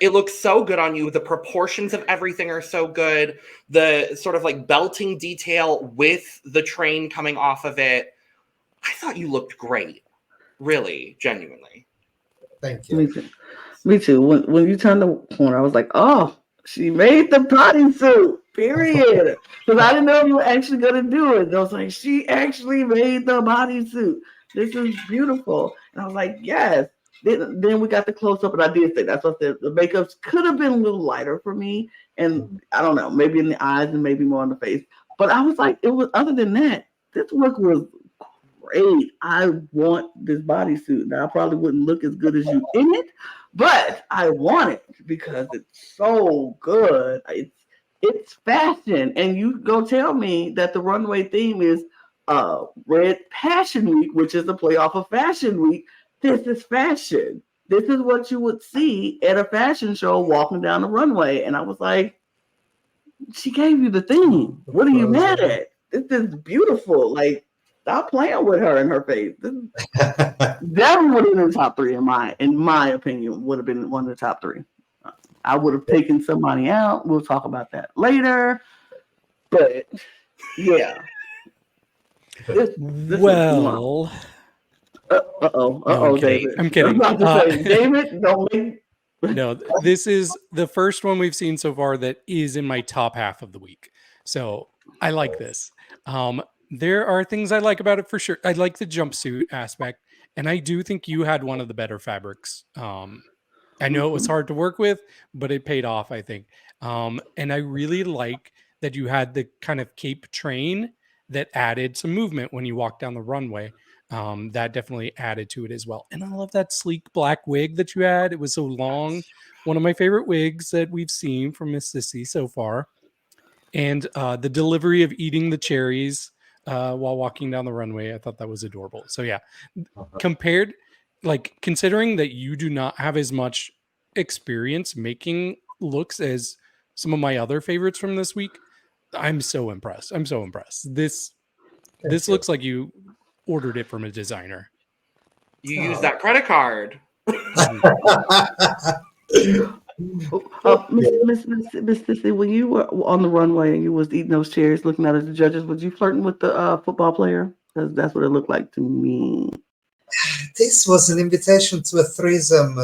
It looks so good on you. The proportions of everything are so good. The sort of like belting detail with the train coming off of it. I thought you looked great. Really, genuinely. Thank you. Me too. Me too. When you turned the corner, I was like, oh, she made the bodysuit, period. Because I didn't know you were actually going to do it. I was like, she actually made the bodysuit. This is beautiful. And I was like, yes. Then we got the close up, and I did say that's what the makeups could have been a little lighter for me. And I don't know, maybe in the eyes and maybe more on the face. But I was like, it was other than that, this look was great. I want this bodysuit. Now I probably wouldn't look as good as you in it, but I want it because it's so good. It's fashion, and you go tell me that the runway theme is Red Passion Week, which is a play off of Fashion Week. This is fashion. This is what you would see at a fashion show walking down the runway. And I was like, she gave you the theme. What are you mad at? This is beautiful. Like, stop playing with her in her face. That would have been in the top 3 in my opinion. Would have been one of the top 3. I would have taken somebody out. We'll talk about that later. But yeah. This Well, Uh-oh, David. I'm kidding. I was about to say, David, don't make... No, this is the first one we've seen so far that is in my top half of the week. So I like this. There are things I like about it for sure. I like the jumpsuit aspect, and I do think you had one of the better fabrics. I know it was hard to work with, but it paid off, I think. And I really like that you had the kind of cape train that added some movement when you walked down the runway. That definitely added to it as well. And I love that sleek black wig that you had. It was so long. One of my favorite wigs that we've seen from Miss Sissy so far. And the delivery of eating the cherries while walking down the runway, I thought that was adorable. So yeah, compared, like considering that you do not have as much experience making looks as some of my other favorites from this week, I'm so impressed. This looks like you ordered it from a designer. You use that credit card. Miss Sissy, when you were on the runway and you was eating those cherries, looking out at the judges, was you flirting with the football player? Because that's what it looked like to me. This was an invitation to a threesome.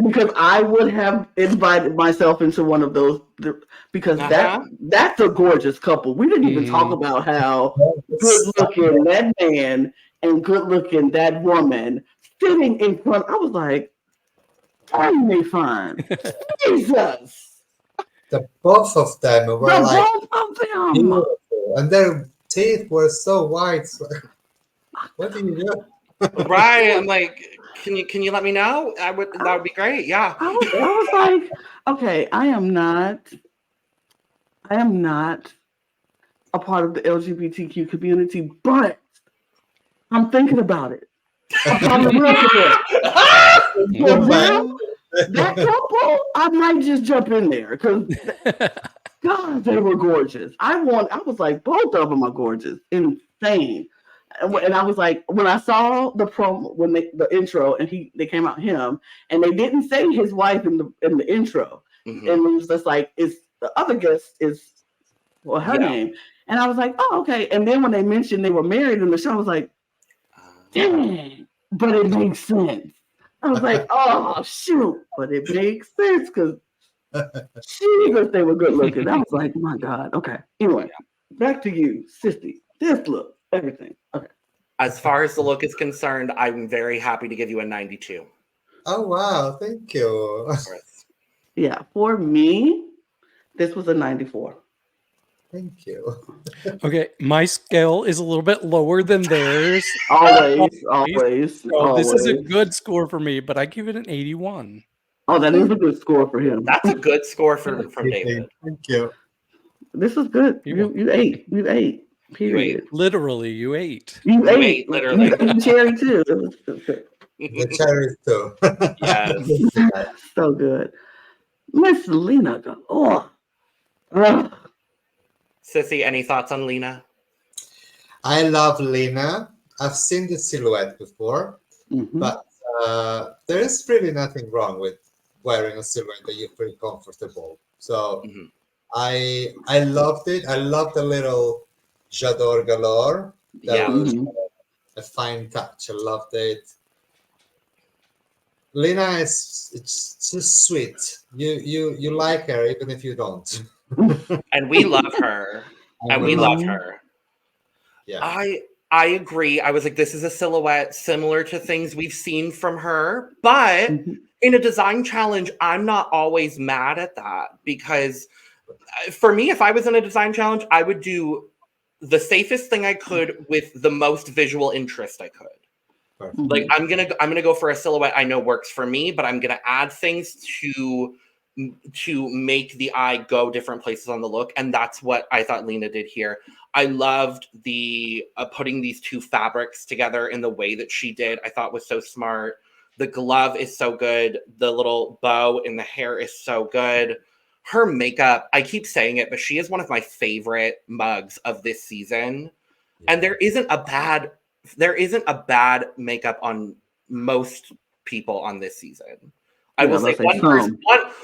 Because I would have invited myself into one of those, because that's a gorgeous couple. We didn't even talk about how good looking that man and good looking that woman sitting in front. I was like, aren't they fine? Jesus. The both of them were both of them. Beautiful. And their teeth were so white. So, what do you do? Right. I'm like, can you let me know? That would be great. Yeah. I was like, okay, I am not a part of the LGBTQ community, but I'm thinking about it. I'm that couple, I might just jump in there because God, they were gorgeous. I was like, both of them are gorgeous, insane. And I was like, when I saw the promo, the intro, and they came out him, and they didn't say his wife in the intro, and it was just like, it's the other guest is her name, and I was like, oh, okay. And then when they mentioned they were married in the show, I was like, dang, but it makes sense. I was like, oh shoot, but it makes sense because they were good looking. I was like, oh my God, okay. Anyway, back to you, Sissy. This look, everything. Okay. As far as the look is concerned, I'm very happy to give you a 92. Oh wow, thank you. Yeah, for me, this was a 94. Thank you. Okay, my scale is a little bit lower than theirs. Always. So this is a good score for me, but I give it an 81. Oh, that is a good score for him. That's a good score from David. Thank you. This is good. You ate. You ate. Period. Literally, you ate. You ate. Literally. You ate cherry too. It was good. The cherries too. Yes. So good. Miss Lina Galore. Sissy, any thoughts on Lina? I love Lina. I've seen the silhouette before, but there is really nothing wrong with wearing a silhouette that you feel comfortable. So I loved it. I love the little J'adore galore. That was a fine touch. I loved it. Lina it's just sweet. You like her even if you don't. And we love her. Yeah. I agree. I was like, this is a silhouette similar to things we've seen from her. But in a design challenge, I'm not always mad at that. Because for me, if I was in a design challenge, I would do the safest thing I could with the most visual interest I could. Like I'm gonna go for a silhouette I know works for me, but I'm gonna add things to make the eye go different places on the look, and that's what I thought Lina did here. I loved the putting these two fabrics together in the way that she did. I thought was so smart. The glove is so good. The little bow in the hair is so good. Her makeup, I keep saying it, but she is one of my favorite mugs of this season. And there isn't a bad makeup on most people on this season. I will say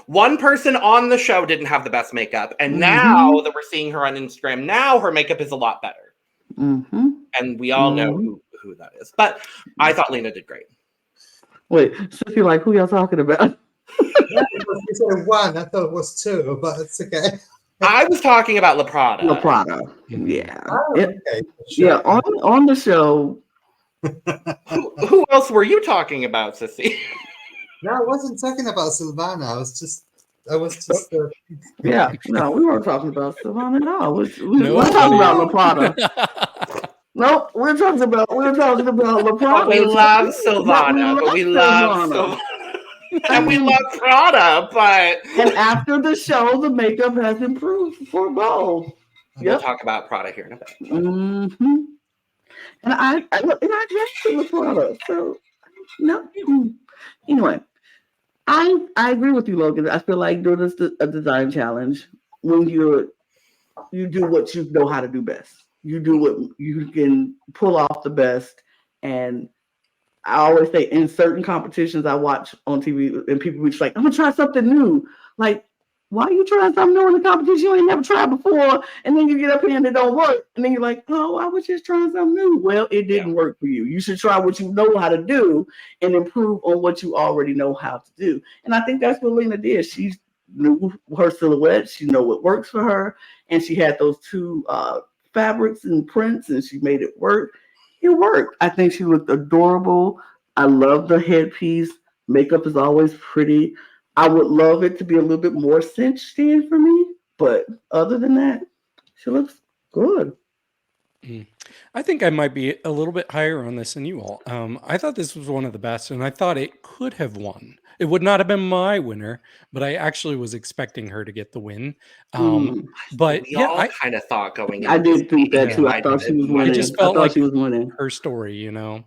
one person on the show didn't have the best makeup. And now that we're seeing her on Instagram, now her makeup is a lot better. And we all know who that is. But I thought Lina did great. Wait, Sissy, like, who y'all talking about? You said one, I thought it was two, but it's okay. I was talking about La Prada. La Prada, yeah. Oh, okay. Sure. Yeah, on the show. Who else were you talking about, Sissy? No, I wasn't talking about Silvana. I was just. Yeah, no, we weren't talking about Silvana at all. We were talking about La Prada. Nope, we're talking about La Prada. We love Silvana, but we love Silvana. And we love Prada, and after the show, the makeup has improved for both. We'll talk about Prada here in a bit. And I dressed in the Prada, so no. Anyway, I agree with you, Logan. I feel like doing this a design challenge when you do what you know how to do best. You do what you can pull off the best. And I always say in certain competitions I watch on TV and people be just like, I'm gonna try something new. Like, why are you trying something new in the competition you ain't never tried before? And then you get up here and it don't work. And then you're like, oh, I was just trying something new. Well, it didn't work for you. You should try what you know how to do and improve on what you already know how to do. And I think that's what Lina did. She knew her silhouette. She knew what works for her. And she had those two fabrics and prints and she made it work. It worked. I think she looked adorable. I love the headpiece. Makeup is always pretty. I would love it to be a little bit more cinched in for me, but other than that, she looks good. I think I might be a little bit higher on this than you all. I thought this was one of the best, and I thought it could have won. It would not have been my winner, but I actually was expecting her to get the win. But we all kind of thought going. I did think that too. I thought she was winning. I just felt like she was winning her story, you know.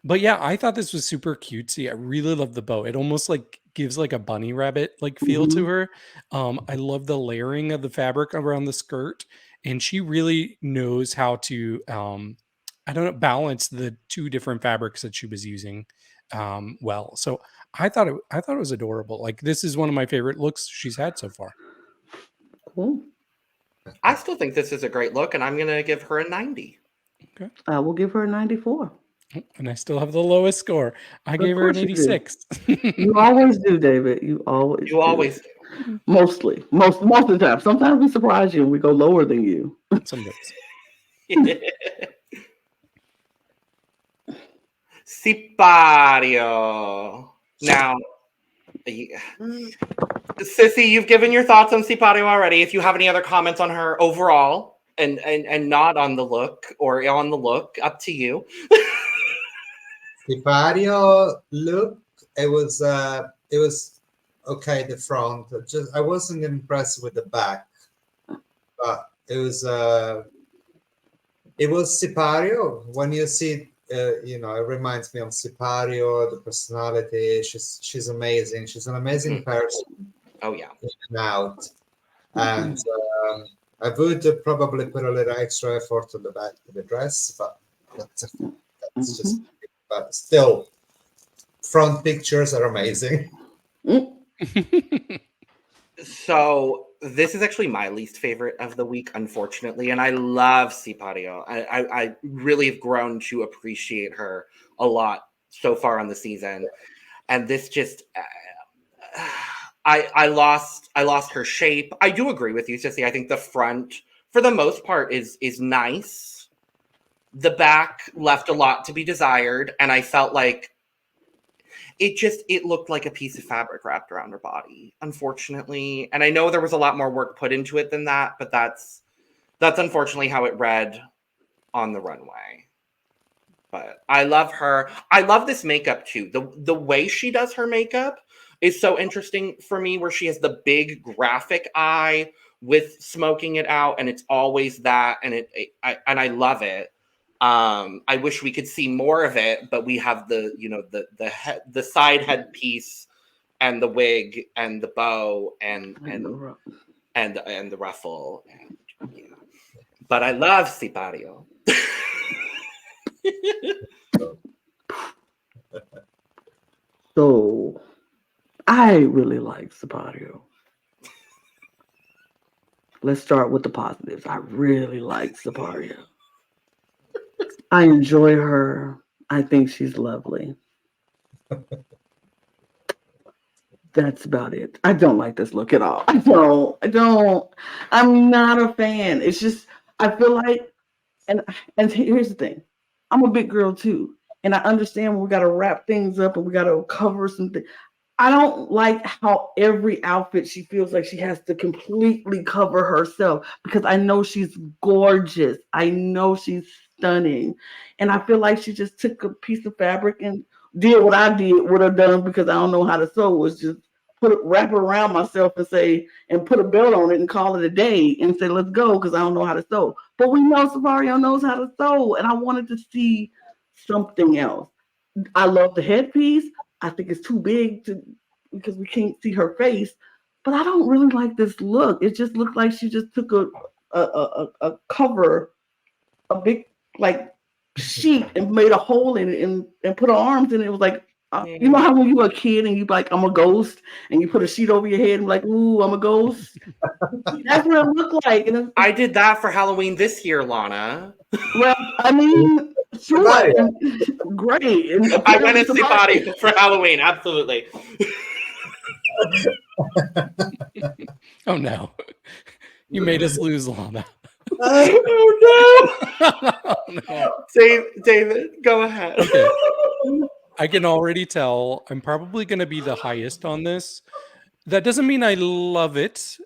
But yeah, I thought this was super cutesy. I really love the bow. It almost like gives like a bunny rabbit like feel to her. I love the layering of the fabric around the skirt, and she really knows how to I don't know, balance the two different fabrics that she was using well. So I thought it was adorable. Like, this is one of my favorite looks she's had so far. Cool. I still think this is a great look, and I'm gonna give her a 90. Okay. I will give her a 94. And I still have the lowest score. I gave her an course you do. 86. You always do, David. You always You always do. Mostly. Most of the time. Sometimes we surprise you and we go lower than you. Sometimes. Sypario. Now, Sissy, you've given your thoughts on Sypario already. If you have any other comments on her overall and not on the look or on the look, up to you. Sypario look, it was okay. The front, I wasn't impressed with the back, but it was Sypario. When you see, it reminds me of Sypario. The personality, she's amazing. She's an amazing person. Oh yeah, in and out, and I would probably put a little extra effort on the back of the dress, but that's just. But still, front pictures are amazing. So this is actually my least favorite of the week, unfortunately, and I love Sypario. I really have grown to appreciate her a lot so far on the season, and this just I lost her shape. I do agree with you, Sissy. I think the front, for the most part, is nice. The back left a lot to be desired, and I felt like it looked like a piece of fabric wrapped around her body, unfortunately. And I know there was a lot more work put into it than that, but that's unfortunately how it read on the runway. But I love her. I love this makeup too. The way she does her makeup is so interesting for me, where she has the big graphic eye with smoking it out, and it's always that, and I love it. I wish we could see more of it, but we have the side headpiece and the wig and the bow and the ruffle. And, yeah. But I love Sypario. So I really like Sypario. Let's start with the positives. I really like Sypario. I enjoy her. I think she's lovely. That's about it. I don't like this look at all. I don't. I'm not a fan. It's just, I feel like, and here's the thing. I'm a big girl too. And I understand when we got to wrap things up and we got to cover something. I don't like how every outfit she feels like she has to completely cover herself, because I know she's gorgeous. I know she's stunning. And I feel like she just took a piece of fabric and did what I would have done, because I don't know how to sew, was just wrap it around myself and put a belt on it and call it a day and say, let's go, because I don't know how to sew. But we know Sypario knows how to sew, and I wanted to see something else. I love the headpiece. I think it's too big because we can't see her face, but I don't really like this look. It just looked like she just took a cover, a big like sheet, and made a hole in it and put her arms in it. It was like, you know how when you were a kid and you like, I'm a ghost, and you put a sheet over your head and like, ooh, I'm a ghost. That's what it looked like. And I did that for Halloween this year, Lana. Well, I mean, sure, great. And I went as Sypario for Halloween, absolutely. Oh no, you made us lose, Lana. Oh no! Oh, no. David, go ahead. Okay. I can already tell I'm probably going to be the highest on this. That doesn't mean I love it.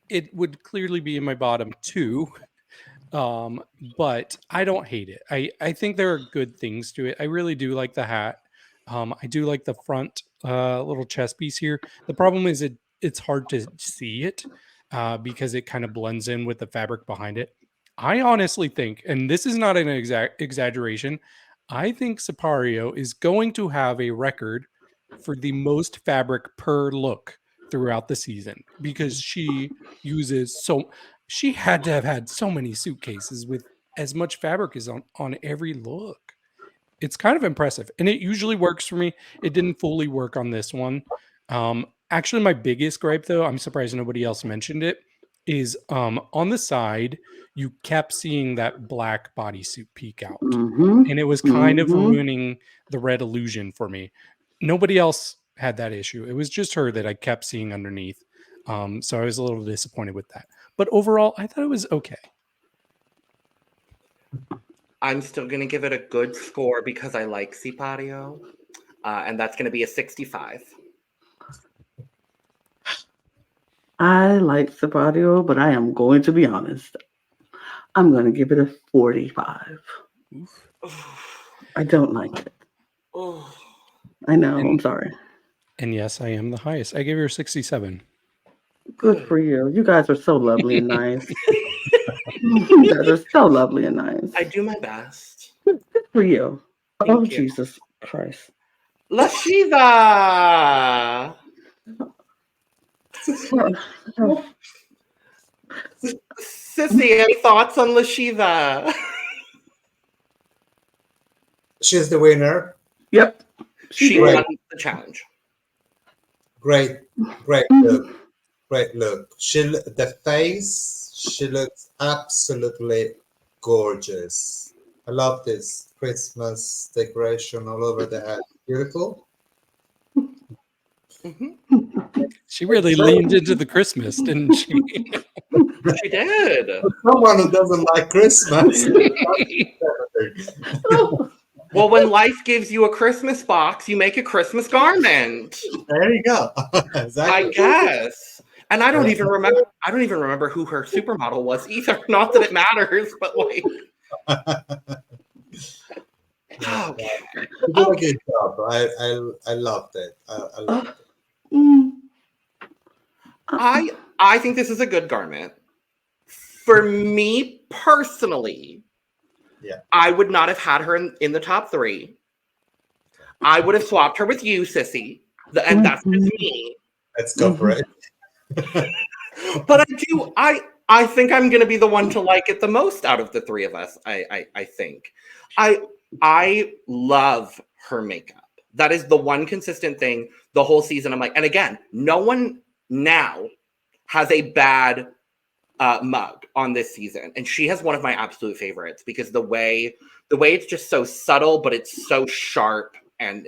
It would clearly be in my bottom two. But I don't hate it. I think there are good things to it. I really do like the hat. I do like the front little chest piece here. The problem is it's hard to see it because it kind of blends in with the fabric behind it. I honestly think, and this is not an exaggeration, I think Sypario is going to have a record for the most fabric per look throughout the season because she she had to have had so many suitcases with as much fabric as on every look. It's kind of impressive, and it usually works for me. It didn't fully work on this one. Actually, my biggest gripe, though, I'm surprised nobody else mentioned it, is on the side you kept seeing that black bodysuit peek out, and it was kind of ruining the red illusion for me. Nobody else had that issue. It was just her that I kept seeing underneath. So I was a little disappointed with that. But overall, I thought it was okay. I'm still going to give it a good score because I like Sypario. And that's going to be a 65. I like Sypario, but I am going to be honest. I'm going to give it a 45. I don't like it. I know. I'm sorry. And yes, I am the highest. I gave her 67. Good for you. You guys are so lovely and nice. You guys are so lovely and nice. I do my best. Good for you. Thank Oh, you. Jesus Christ. La Sheeva! Sissy, any thoughts on La Sheeva? She's the winner. Yep. She won the challenge. Great look. Great look. The face, she looks absolutely gorgeous. I love this Christmas decoration all over the head. Beautiful. She really leaned into the Christmas, didn't she? She did. Someone who doesn't like Christmas. Well, when life gives you a Christmas box, you make a Christmas garment. There you go. Exactly. I guess. And I don't even remember who her supermodel was either. Not that it matters, but like. Okay. You did a good job. I loved it. I loved it. I think this is a good garment. For me personally, I would not have had her in the top 3. I would have swapped her with you, Sissy. And that's just me. Let's go for it. But I think I'm going to be the one to like it the most out of the 3 of us. I think. I love her makeup. That is the one consistent thing the whole season. I'm like, and again, no one now has a bad mug on this season, and she has one of my absolute favorites because the way it's just so subtle, but it's so sharp, and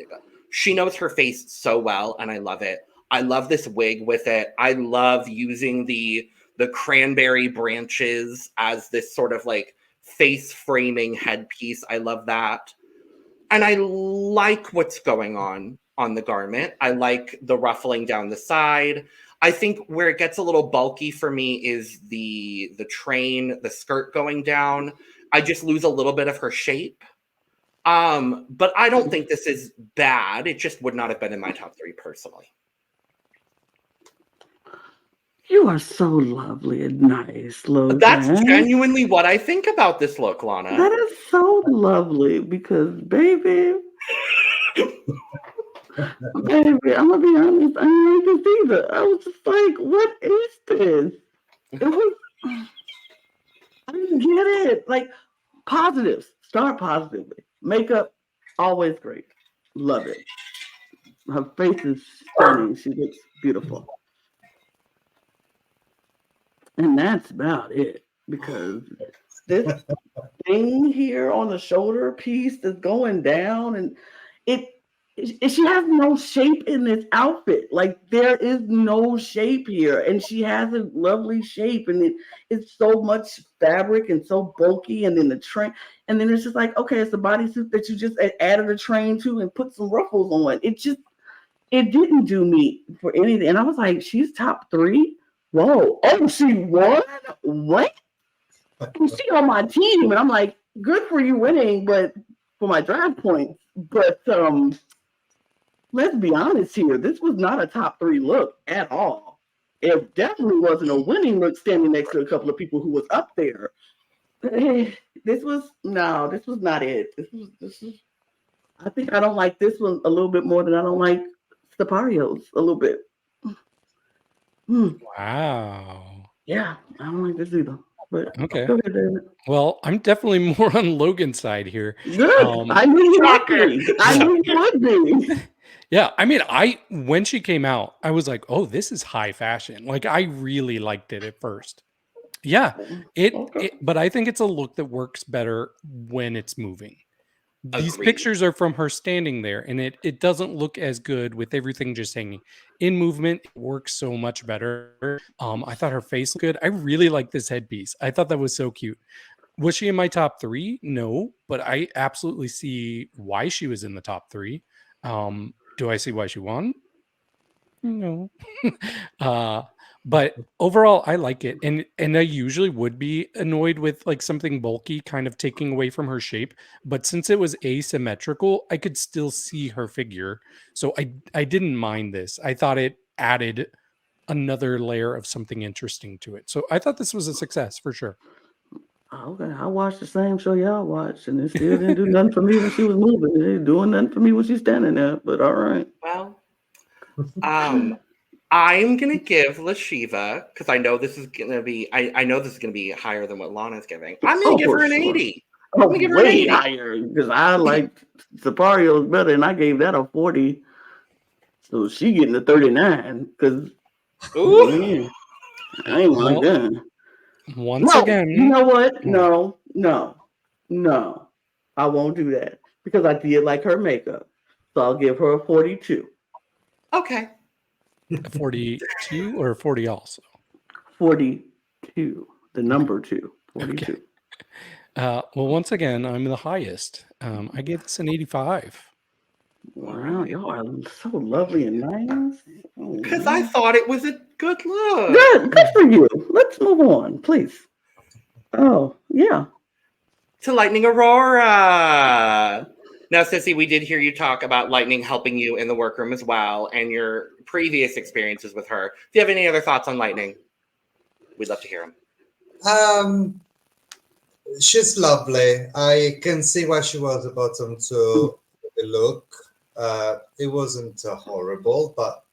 she knows her face so well, and I love it. I love this wig with it. I love using the cranberry branches as this sort of like face framing headpiece. I love that. And I like what's going on the garment. I like the ruffling down the side. I think where it gets a little bulky for me is the train, the skirt going down. I just lose a little bit of her shape. But I don't think this is bad. It just would not have been in my top 3 personally. You are so lovely and nice, Logan. That's genuinely what I think about this look, Lana. That is so lovely because, baby, I'm gonna be honest, I didn't like this either. I was just like, what is this? It was, I didn't get it. Like, positives. Start positively. Makeup, always great. Love it. Her face is stunning. She looks beautiful. And that's about it, because this thing here on the shoulder piece that's going down, and she has no shape in this outfit. Like, there is no shape here, and she has a lovely shape, and it's so much fabric and so bulky, and then the train, and then it's just like, okay, it's a bodysuit that you just added a train to and put some ruffles on. It didn't do me for anything, and I was like, she's top 3. Whoa! Oh, she won? What? She on my team, and I'm like, good for you winning, but for my draft points. But let's be honest here. This was not a top 3 look at all. It definitely wasn't a winning look standing next to a couple of people who was up there. This was not it. I think I don't like this one a little bit more than I don't like Sypario's a little bit. Wow. Yeah, I don't like this either. But Okay. go ahead, David. Well, I'm definitely more on Logan's side here. Good. I knew you would be. I knew you would be. Yeah, I mean, when she came out, I was like, "Oh, this is high fashion." Like, I really liked it at first. Yeah, but I think it's a look that works better when it's moving. These Agreed. pictures are from her standing there, and it doesn't look as good with everything just hanging. In movement, it works so much better. I thought her face looked good. I really like this headpiece. I thought that was so cute. Was she in my top 3? No, but I absolutely see why she was in the top 3. Do I see why she won? No. But overall, I like it, and I usually would be annoyed with like something bulky kind of taking away from her shape, but since it was asymmetrical, I could still see her figure, so I didn't mind this. I thought it added another layer of something interesting to it, so I thought this was a success for sure. Okay, I watched the same show y'all watched, and it still didn't do nothing for me when she was moving. It ain't doing nothing for me when she's standing there. But all right. Well, I'm gonna give Sheeva, because I know this is gonna be I know this is gonna be higher than what Lana's giving. I'm gonna give her an 80. I'm gonna give her an 80. Higher because I liked Sypario's better, and I gave that a 40. So she getting a 39 because I ain't like that. Once again, you know what? No, I won't do that because I did like her makeup. So I'll give her a 42. Okay. 42 or 40 also? 42. The number 2. 42. Okay. Well, once again, I'm the highest. I gave this an 85. Wow, y'all are so lovely and nice. Because I thought it was a good look. Good for you. Let's move on, please. Oh, yeah. To Lightning Aurora. Now, Sissy, we did hear you talk about Lightning helping you in the workroom as well and your previous experiences with her. Do you have any other thoughts on Lightning? We'd love to hear them. She's lovely. I can see why she was the bottom to the look. It wasn't horrible, but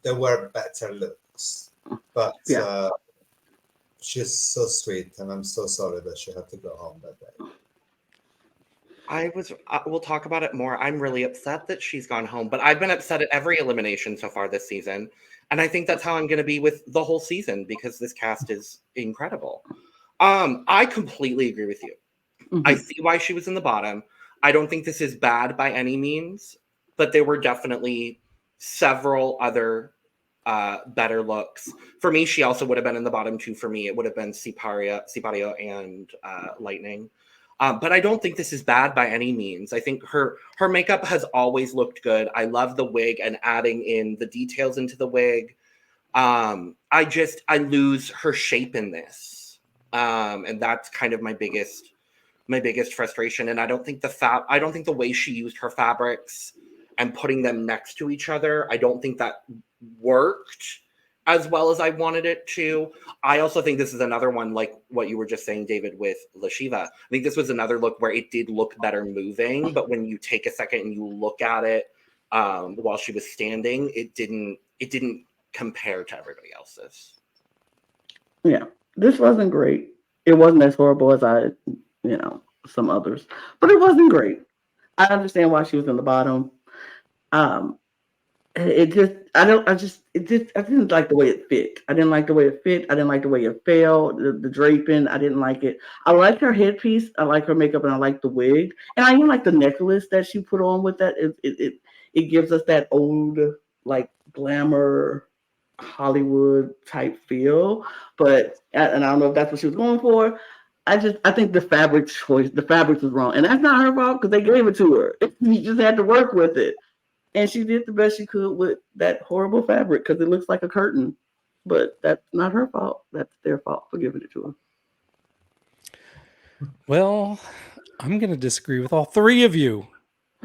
there were better looks. But she's so sweet, and I'm so sorry that she had to go home that day. We'll talk about it more. I'm really upset that she's gone home, but I've been upset at every elimination so far this season. And I think that's how I'm going to be with the whole season because this cast is incredible. I completely agree with you. Mm-hmm. I see why she was in the bottom. I don't think this is bad by any means, but there were definitely several other better looks. For me, she also would have been in the bottom too. For me, it would have been Sypario and Lightning. But I don't think this is bad by any means. I think her makeup has always looked good. I love the wig and adding in the details into the wig. I lose her shape in this. And that's kind of my biggest frustration. And I don't think the way she used her fabrics and putting them next to each other, I don't think that worked as well as I wanted it to. I also think this is another one, like what you were just saying, David, with Sheeva. I think this was another look where it did look better moving, but when you take a second and you look at it while she was standing, it didn't compare to everybody else's. Yeah, this wasn't great. It wasn't as horrible as some others, but it wasn't great. I understand why she was in the bottom. I didn't like the way it fit. I didn't like the way it fit. I didn't like the way it fell, the draping. I didn't like it. I like her headpiece. I like her makeup, and I like the wig. And I even like the necklace that she put on with that. It gives us that old, like, glamour Hollywood type feel. And I don't know if that's what she was going for. I think the fabric was wrong. And that's not her fault because they gave it to her. She just had to work with it. And she did the best she could with that horrible fabric because it looks like a curtain. But that's not her fault. That's their fault for giving it to her. Well, I'm going to disagree with all three of you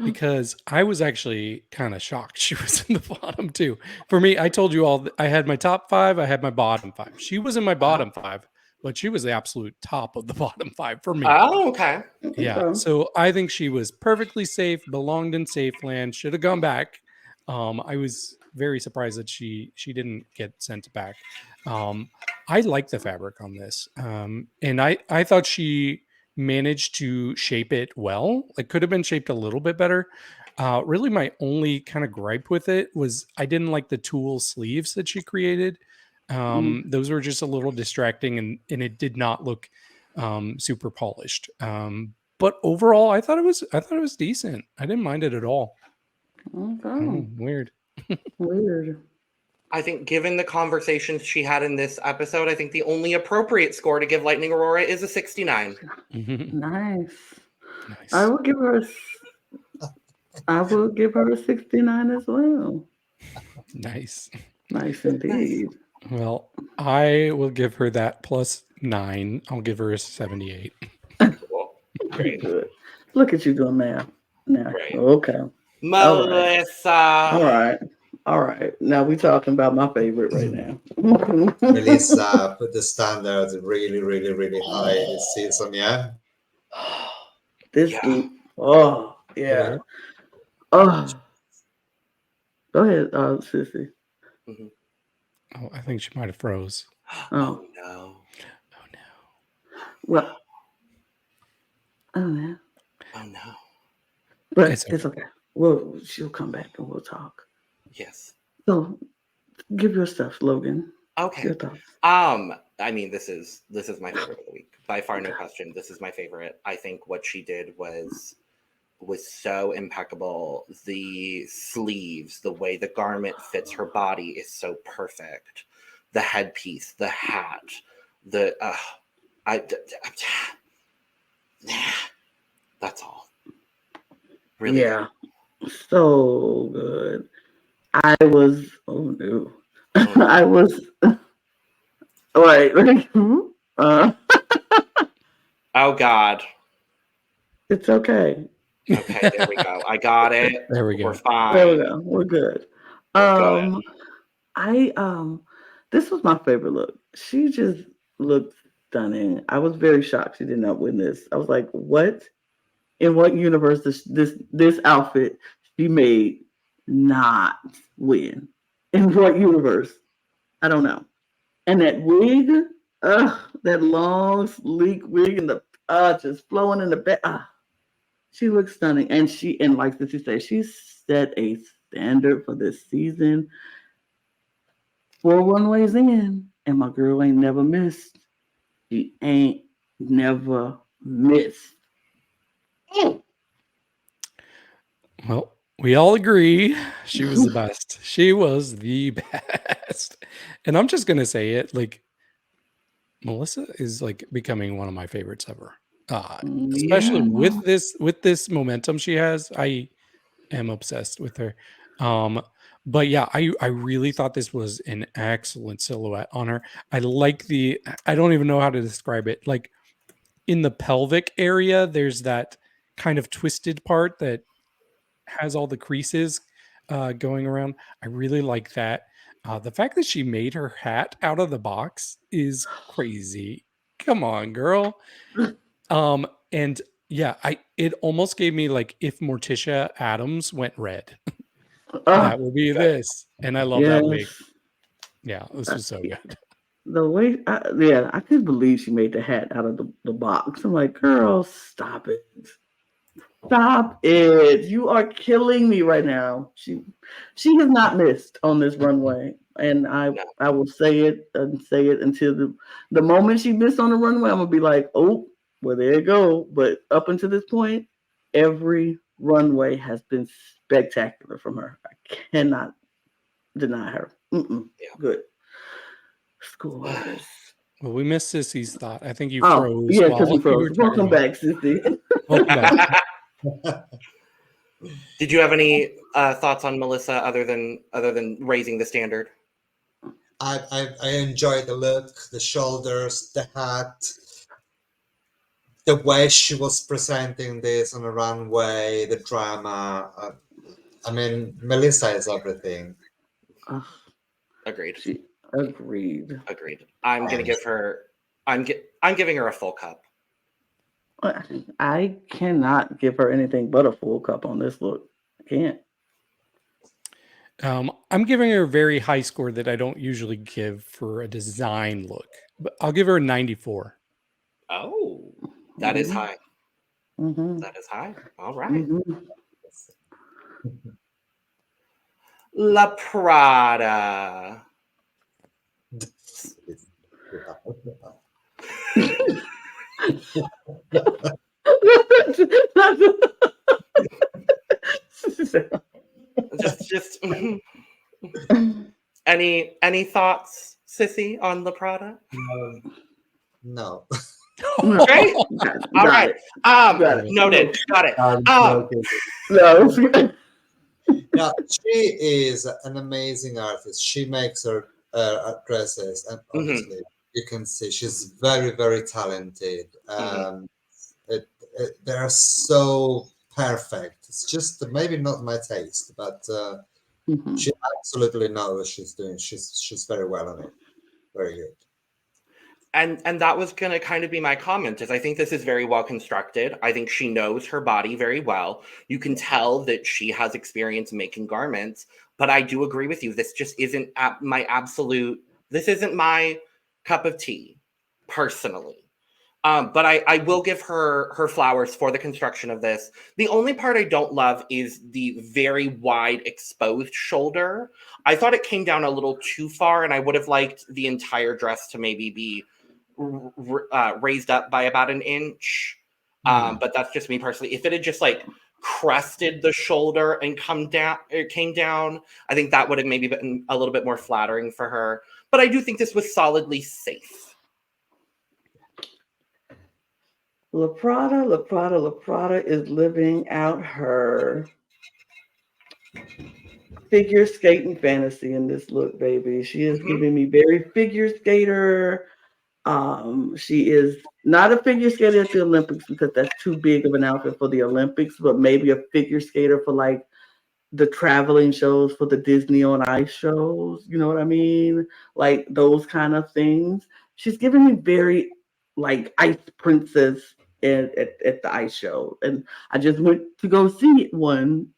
because I was actually kind of shocked she was in the bottom too. For me, I told you all I had my top 5, I had my bottom 5. She was in my bottom 5, but she was the absolute top of the bottom 5 for me. Oh, okay. Yeah. Okay. So I think she was perfectly safe, belonged in safe land, should have gone back. I was very surprised that she didn't get sent back. I like the fabric on this. And I thought she managed to shape it well. It could have been shaped a little bit better. Really, my only kind of gripe with it was I didn't like the tulle sleeves that she created. Those were just a little distracting, and it did not look super polished. But overall, I thought it was decent. I didn't mind it at all. Okay. Weird. Weird. I think given the conversations she had in this episode, I think the only appropriate score to give Lightning Aurora is a 69. Nice. Nice. I will give her a 69 as well. Nice. Nice indeed. Well, I will give her that +9. I'll give her a 78. Cool. Great. Good. Look at you doing math. Now, Right. okay. Melissa. All right. Now we're talking about my favorite right now. Melissa put the standards really, really, really high this season, yeah? Oh, yeah. Oh. Go ahead, Sissy. Mhm. Oh, I think she might have froze. Oh no. Oh no. Well, I don't know. Oh no. But It's it's okay. She'll come back and we'll talk. Yes. So give your stuff, Logan. Okay. Your thoughts. I mean, this is my favorite of the week. By far, no question. This is my favorite. I think what she did was so impeccable. The sleeves, the way the garment fits her body is so perfect. The headpiece, the hat, that's all. Really? Yeah. So good. I was, oh no. I was, wait. Oh God. It's okay. Okay, there we go. I got it. There we go. We're fine. There we go. We're good. We're good. This was my favorite look. She just looked stunning. I was very shocked she did not win this. I was like, what? In what universe this outfit she made not win? In what universe? I don't know. And that wig, that long sleek wig and the just flowing in the back. She looks stunning. And like Sissy said, she set a standard for this season. 4 runways in, and my girl ain't never missed. She ain't never missed. Well, we all agree she was the best. She was the best. And I'm just going to say it, like, Melissa is like becoming one of my favorites ever. Especially with this momentum she has. I am obsessed with her. But yeah, I really thought this was an excellent silhouette on her. I like I don't even know how to describe it. Like in the pelvic area, there's that kind of twisted part that has all the creases going around. I really like that. The fact that she made her hat out of the box is crazy. Come on, girl. And yeah, it almost gave me like if Morticia Adams went red. That will be this. And I love that wig. Yeah, this was so good. The way, I couldn't believe she made the hat out of the box. I'm like, girl, stop it. Stop it. You are killing me right now. She has not missed on this runway. And I will say it until the moment she missed on the runway, I'm going to be like, oh, well, there you go. But up until this point, every runway has been spectacular from her. I cannot deny her. Good. School artist. Well, we missed Sissy's thought. I think you Oh, froze. yeah, because you froze. Welcome back, Sissy. Welcome back. Did you have any thoughts on Melissa other than raising the standard? I enjoyed the look, the shoulders, the hat, the way she was presenting this on the runway, the drama. I mean, Melissa is everything. Agreed. Agreed. I'm going to give her I'm giving her a full cup. I cannot give her anything but a full cup on this look. I can't. I'm giving her a very high score that I don't usually give for a design look, but I'll give her a 94. Oh, that is Mhm. high. Mhm. That is high. All right. Mhm. La Prada. Just any thoughts, Sissy, on La Prada? No. Great. All right. Got it. Noted. Got it. I'm joking. No. Yeah, she is an amazing artist. She makes her dresses, and obviously you can see she's very, very talented. They're so perfect. It's just maybe not my taste, but she absolutely knows what she's doing. She's very well on it. Very good. And that was going to kind of be my comment, is I think this is very well constructed. I think she knows her body very well. You can tell that she has experience making garments, but I do agree with you. This just isn't this isn't my cup of tea, personally. But I will give her flowers for the construction of this. The only part I don't love is the very wide exposed shoulder. I thought it came down a little too far, and I would have liked the entire dress to maybe be raised up by about an inch. But that's just me personally. If it had just like crested the shoulder and came down, I think that would have maybe been a little bit more flattering for her. But I do think this was solidly safe. La Prada is living out her figure skating fantasy in this look, baby. She is giving me very figure skater. She is not a figure skater at the Olympics because that's too big of an outfit for the Olympics, but maybe a figure skater for like the traveling shows, for the Disney on Ice shows. You know what I mean? Like those kind of things. She's giving me very like ice princess at the ice show. And I just went to go see one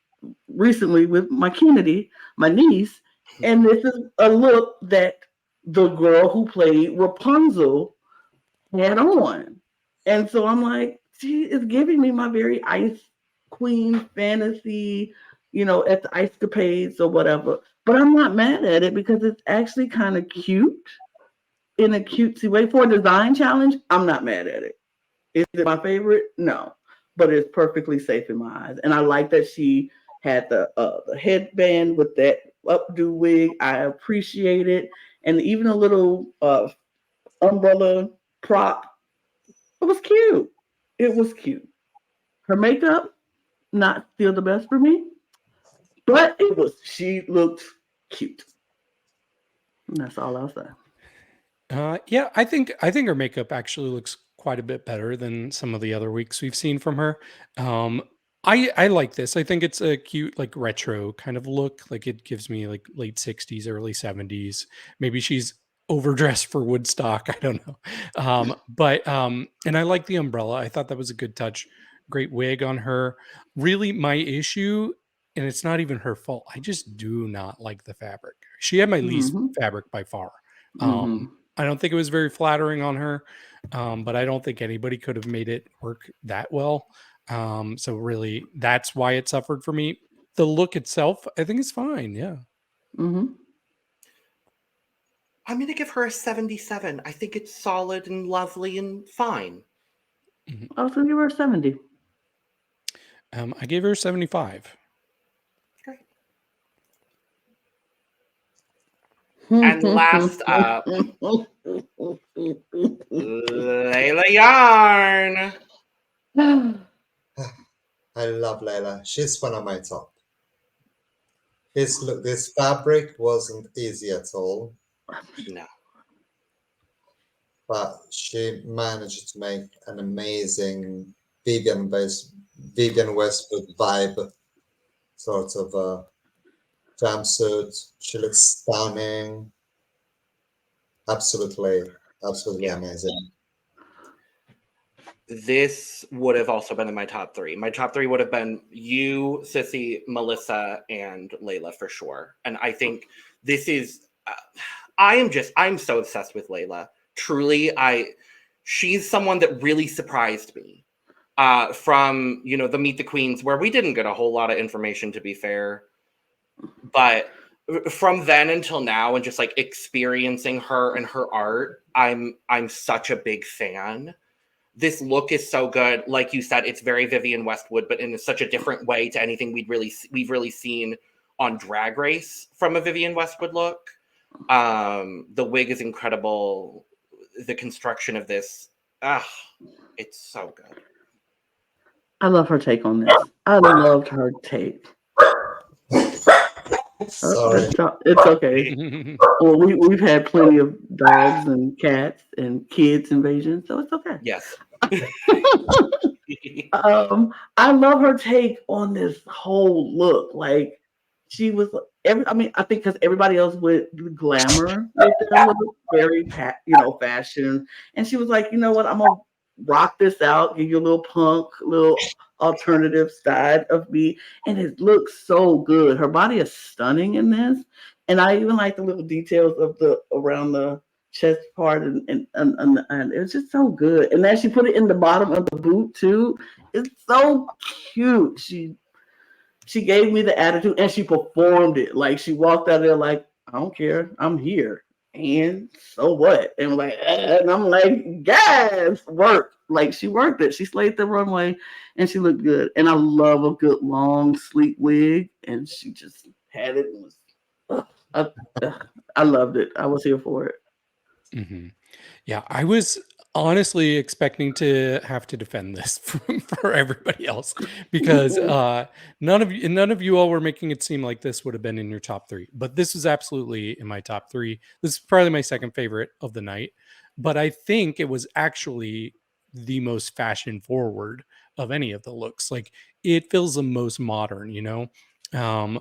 recently with my Kennedy, my niece, and this is a look that the girl who played Rapunzel had on. And so I'm like, she is giving me my very ice queen fantasy, at the ice capades or whatever. But I'm not mad at it because it's actually kind of cute in a cutesy way. For a design challenge, I'm not mad at it. Is it my favorite? No. But it's perfectly safe in my eyes. And I like that she had the headband with that updo wig. I appreciate it. And even a little umbrella prop. It was cute. It was cute. Her makeup, not still the best for me, but she looked cute. And that's all I'll say. Yeah, I think her makeup actually looks quite a bit better than some of the other weeks we've seen from her. I like this. I think it's a cute, like retro kind of look. Like it gives me like late 60s, early 70s. Maybe she's overdressed for Woodstock. I don't know. And I like the umbrella. I thought that was a good touch. Great wig on her. Really, my issue, and it's not even her fault. I just do not like the fabric. She had my least fabric by far. I don't think it was very flattering on her, but I don't think anybody could have made it work that well. So really, that's why it suffered for me. The look itself, I think, is fine. Yeah. I'm going to give her a 77. I think it's solid and lovely and fine. I was going to give her a 70. I gave her a 75. Great. And last up, Leila Yarn. I love Leila. She's one of my top. This fabric wasn't easy at all. No. But she managed to make an amazing Vivian Westwood vibe sort of jumpsuit. She looks stunning. Absolutely amazing. this would have also been in my top 3. My top 3 would have been you, Sissy, Melissa, and Leila for sure. And I think this is, I'm so obsessed with Leila. Truly, she's someone that really surprised me from, the Meet the Queens, where we didn't get a whole lot of information, to be fair. But from then until now, and just like experiencing her and her art, I'm such a big fan. This look is so good. Like you said, it's very Vivienne Westwood, but in such a different way to anything we've really seen on Drag Race from a Vivienne Westwood look. The wig is incredible. The construction of this, it's so good. I love her take on this. I loved her take. Sorry. It's okay. Well, we've had plenty of dogs and cats and kids invasion, so it's okay. Yes. I love her take on this whole look. Like, she was I think because everybody else went glamour with them, very fashion, and she was like, you know what, I'm gonna rock this out, give you a little punk, little alternative side of me, and it looks so good. Her body is stunning in this, and I even like the little details of around the chest part, and it's just so good. And then she put it in the bottom of the boot too. It's so cute. She gave me the attitude, and she performed it. Like, she walked out there like, I don't care, I'm here, and so what? And I'm like, yes, work. Like, she worked it. She slayed the runway, and she looked good. And I love a good long sleek wig, and she just had it. I loved it. I was here for it. Mm-hmm. Yeah, I was honestly expecting to have to defend this for everybody else, because none of you all were making it seem like this would have been in your top 3, but this was absolutely in my top 3. This is probably my second favorite of the night, but I think it was actually the most fashion forward of any of the looks. Like, it feels the most modern, I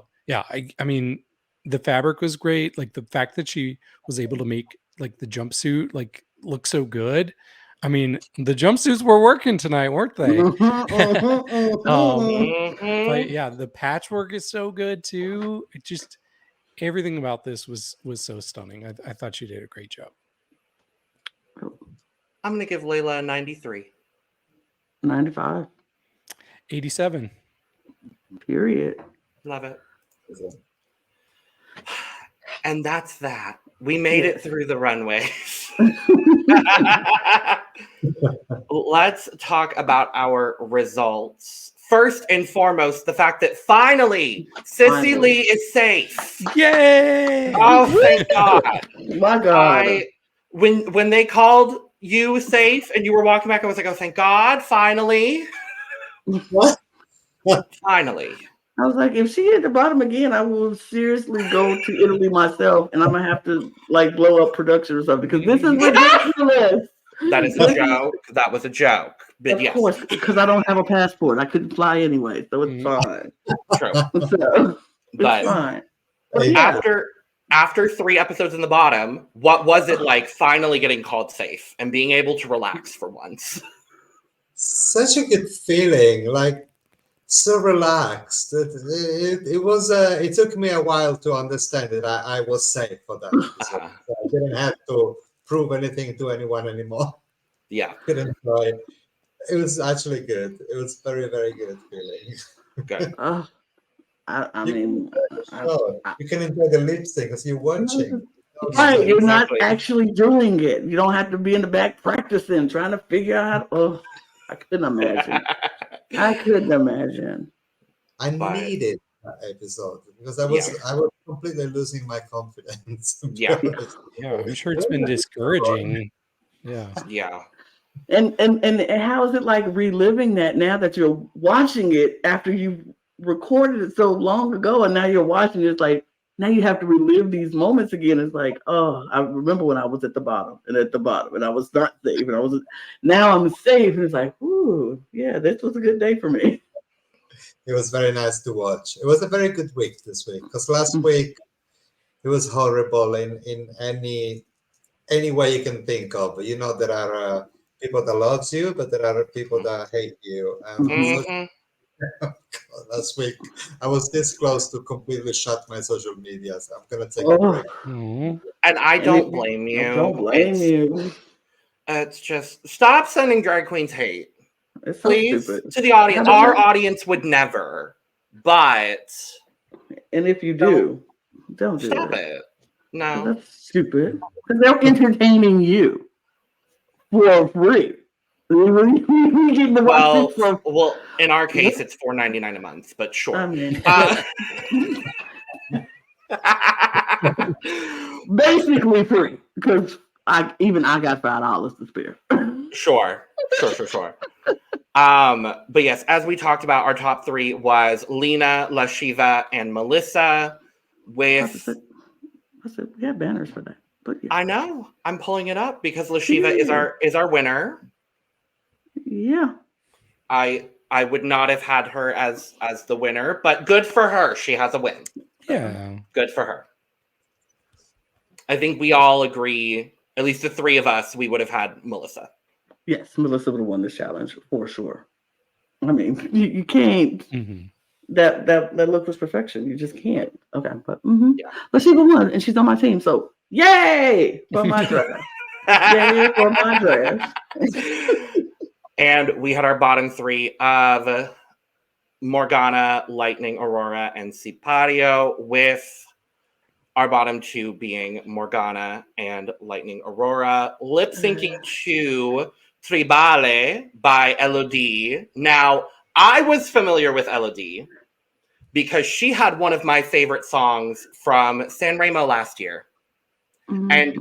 mean, the fabric was great. Like, the fact that she was able to make like the jumpsuit like look so good. I mean, the jumpsuits were working tonight, weren't they? But yeah, the patchwork is so good too. It just, everything about this was so stunning. I thought she did a great job. I'm gonna give Leila a 93. 95. 87. Period. Love it. And that's that. We made it through the runway. Let's talk about our results. First and foremost, the fact that finally Sissy Lea is safe. Yay! Oh, thank God. My God. When they called you safe and you were walking back, I was like, oh, thank God, finally. What? Finally. I was like, if she hit the bottom again, I will seriously go to Italy myself, and I'm gonna have to like blow up production or something, because this is ridiculous. That is a joke. That was a joke. But of course, because I don't have a passport. I couldn't fly anyway, so it's fine. True. So, it's fine. But yeah. After 3 episodes in the bottom, what was it like finally getting called safe and being able to relax for once? Such a good feeling, like so relaxed. It was. It took me a while to understand that I was safe for that. So I didn't have to prove anything to anyone anymore. Yeah, Couldn't try. It was actually good. It was very, very good feeling. Good. I mean, you can enjoy the lip sync because you're watching. Right, you're not actually doing it. You don't have to be in the back practicing, trying to figure out. Oh, I couldn't imagine. I needed that episode because I was completely losing my confidence. Yeah, I'm sure it's been discouraging. Yeah. And how is it like reliving that now that you're watching it after you recorded it so long ago, and now you're watching it? It's like now you have to relive these moments again. It's like, oh, I remember when I was at the bottom, and I was not safe, and now I'm safe, and it's like, ooh, yeah, this was a good day for me. It was very nice to watch. It was a very good week this week, because last week it was horrible in any way you can think of. There are people that loves you, but there are people that hate you. And Mhm. last week, I was this close to completely shut my social media. So I'm gonna take a Oh, break. Oh. And I and don't blame I don't you. blame you. It's just stop sending drag queens hate, It's so please, stupid. to the audience. I don't Our know. audience would never, but And if you don't do, don't do stop it. it. 'Cause No. that's stupid. Because they're entertaining you for free. We get to watch this for. Well, in our case, it's $4.99 a month, but I sure. mean, basically free because I got $5 to spare. Sure. But yes, as we talked about, our top three was Lina, La Sheeva, and Melissa. I said we had banners for that, but yeah, I know I'm pulling it up because La Sheeva is our winner. yeah. I would not have had her as the winner, but good for her. She has a win. Yeah. Good for her. I think we all agree, at least the three of us, we would have had Melissa. Yes, Melissa would have won this challenge for sure. I mean, you can't. Mm-hmm. That look was perfection. You just can't. Okay, but Yeah. but she won, and she's on my team. So yay for my draft! Yay for my draft! And we had our bottom three of Morgana, Lightning, Aurora, and Sypario, with our bottom two being Morgana and Lightning Aurora, lip syncing to Tribale by Elodie. Now, I was familiar with Elodie because she had one of my favorite songs from Sanremo last year. And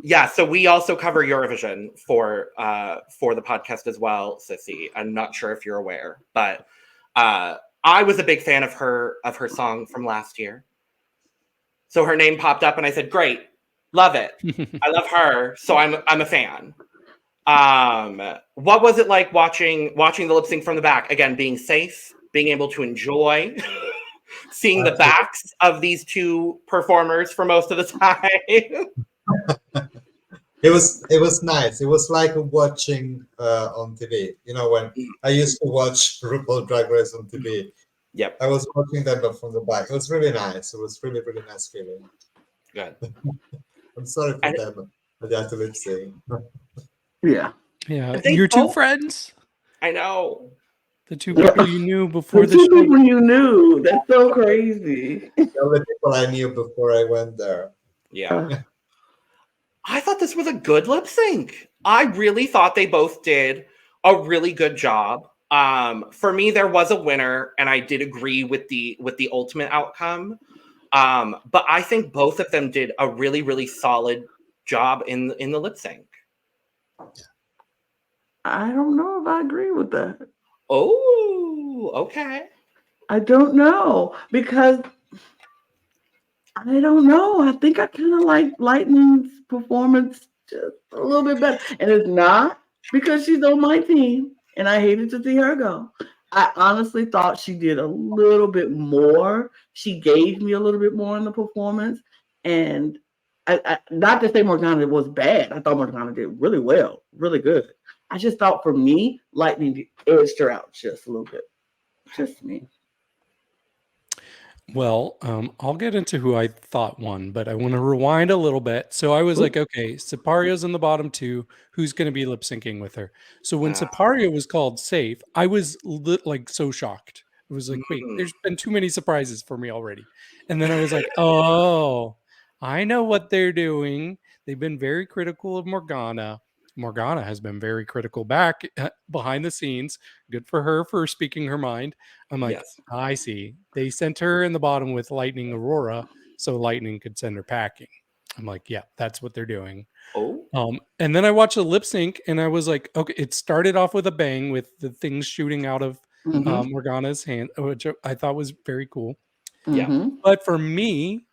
yeah, so we also cover Eurovision for the podcast as well, Sissy. I'm not sure if you're aware, but I was a big fan of her song from last year. So her name popped up, and I said, "Great, love it. I love her, so I'm a fan." What was it like watching the lip sync from the back? Again, being safe, being able to enjoy, seeing the backs of these two performers for most of the time. It was nice. It was like watching on TV. You know, when I used to watch RuPaul Drag Race on TV. Yep. I was watching them but from the back. It was really nice. It was really, really nice feeling. Good. I'm sorry for them. They had to lip sync. Yeah. Yeah. They Your two both- friends? I know. The two people you knew before The the two show? people you knew. That's so crazy. The only people I knew before I went there. Yeah. I thought this was a good lip sync. I really thought they both did a really good job. For me, there was a winner, and I did agree with the ultimate outcome. But I think both of them did a really, really solid job in the lip sync. I don't know if I agree with that. Oh, okay. I don't know because I don't know. I think I kind of like Lightning's performance just a little bit better, and it's not because she's on my team, and I hated to see her go. I honestly thought she did a little bit more. She gave me a little bit more in the performance, and I not to say Morgana was bad. I thought Morgana did really well, really good. I just thought for me, Lightning edged her out just a little bit. Just me. Well, I'll get into who I thought won, but I want to rewind a little bit. So I was like, okay, Sypario's in the bottom two. Who's going to be lip syncing with her? So when Sypario was called safe, I was like so shocked. It was like, wait, there's been too many surprises for me already. And then I was like, oh, I know what they're doing. They've been very critical of Morgana. Morgana has been very critical back behind the scenes. Good for her for speaking her mind. I'm like, Yes. I see. They sent her in the bottom with Lightning Aurora so Lightning could send her packing. I'm like, yeah, that's what they're doing. Oh. And then I watched a lip sync and I was like, okay, it started off with a bang with the things shooting out of Morgana's hand, which I thought was very cool. Yeah. But for me,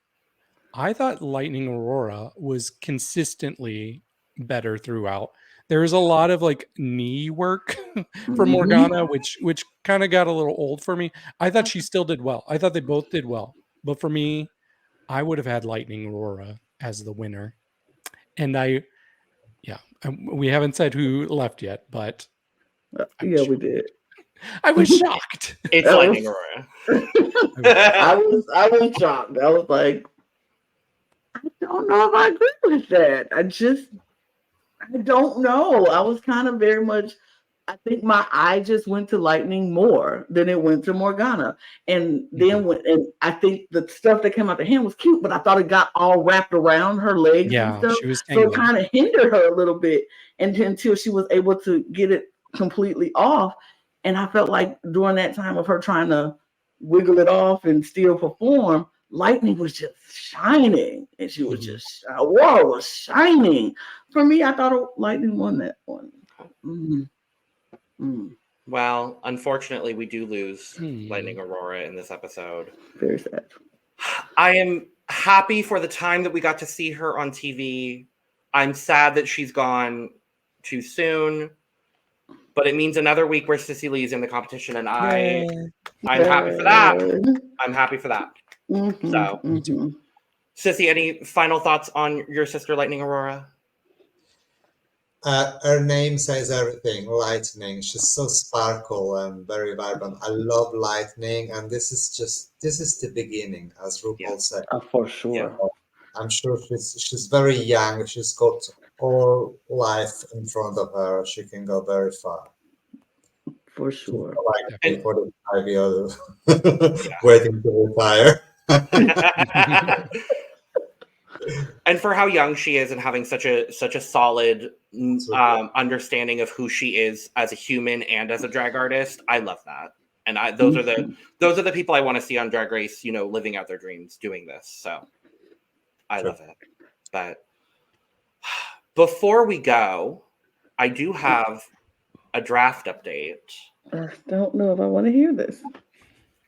I thought Lightning Aurora was consistently better throughout. There was a lot of like knee work from Morgana, which kind of got a little old for me. I thought she still did well. I thought they both did well. But for me, I would have had Lightning Aurora as the winner. And Yeah. We haven't said who left yet, but Yeah, we did. I was shocked. It's That Lightning was- Aurora. I was shocked. I was like, I don't know if I agree with that. I don't know. I was kind of very much, I think my eye just went to Lightning more than it went to Morgana. And then and I think the stuff that came out the hand was cute, but I thought it got all wrapped around her legs and stuff. She was So it kind of hindered her a little bit until she was able to get it completely off. And I felt like during that time of her trying to wiggle it off and still perform, Lightning was just shining. And she was just, Aurora was shining. For me, I thought Lightning won that one. Well, unfortunately, we do lose Lightning Aurora in this episode. Very sad. I am happy for the time that we got to see her on TV. I'm sad that she's gone too soon, but it means another week where Sissy Lee's in the competition, and I'm happy for that. I'm happy for that. So, Sissy, any final thoughts on your sister, Lightning Aurora? Her name says everything. Lightning. She's so sparkle and very vibrant. I love Lightning, and this is the beginning, as RuPaul said. For sure. Yeah. I'm sure she's very young. She's got all life in front of her. She can go very far. For sure. Like 45 years waiting to retire. And for how young she is and having such a solid understanding of who she is as a human and as a drag artist, I love that. And those are the people I want to see on Drag Race, living out their dreams, doing this. So I love it. But before we go, I do have a draft update. I don't know if I want to hear this.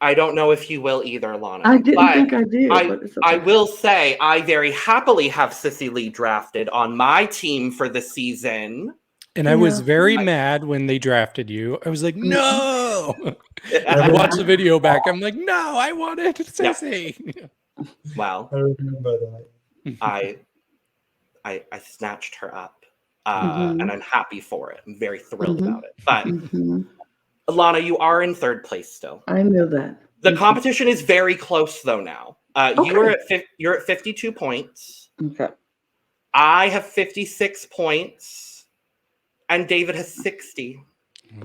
I don't know if you will either, Lana. I didn't think I did. But it's okay. I will say I very happily have Sissy Lee drafted on my team for the season. And I was very mad when they drafted you. I was like, no. I watched the video back. I'm like, no, I wanted Sissy. Yeah. Well, I remember that. I snatched her up. And I'm happy for it. I'm very thrilled about it. But Lana, you are in third place still. I knew that. The competition is very close though now. You're at 52 points. Okay. I have 56 points, and David has 60.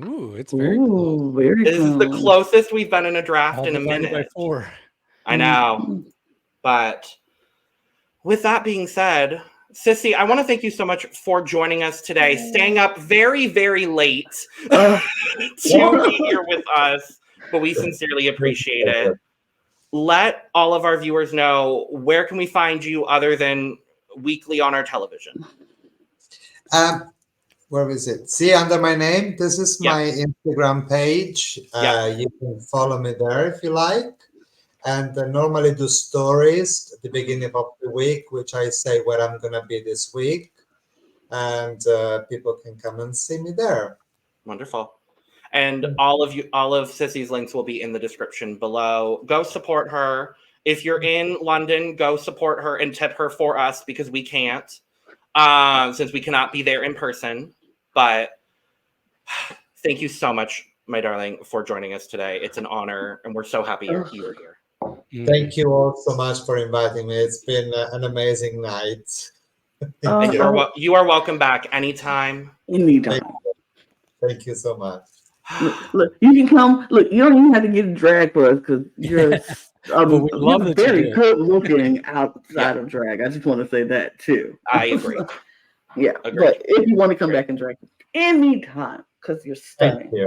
Ooh, it's very close. Very This close. is the closest we've been in a draft All in a divided minute. by 4. I know. But with that being said, Sissy, I want to thank you so much for joining us today, staying up very, very late to be here with us, but we sincerely appreciate it. Let all of our viewers know, where can we find you other than weekly on our television? Where is it? See, under my name, this is my Instagram page. You can follow me there if you like. And I normally do stories at the beginning of the week, which I say where I'm going to be this week. And people can come and see me there. Wonderful. And all of Sissy's links will be in the description below. Go support her. If you're in London, go support her and tip her for us, because we can't, since we cannot be there in person. But thank you so much, my darling, for joining us today. It's an honor, and we're so happy you were here. Thank you all so much for inviting me. It's been an amazing night. And you are welcome back anytime. Anytime. Thank you so much. Look, you can come. Look, you don't even have to get a drag for us, because you're very good looking outside of drag. I just want to say that too. I agree. But if you want to come back and drag anytime, because you're stunning. Thank you.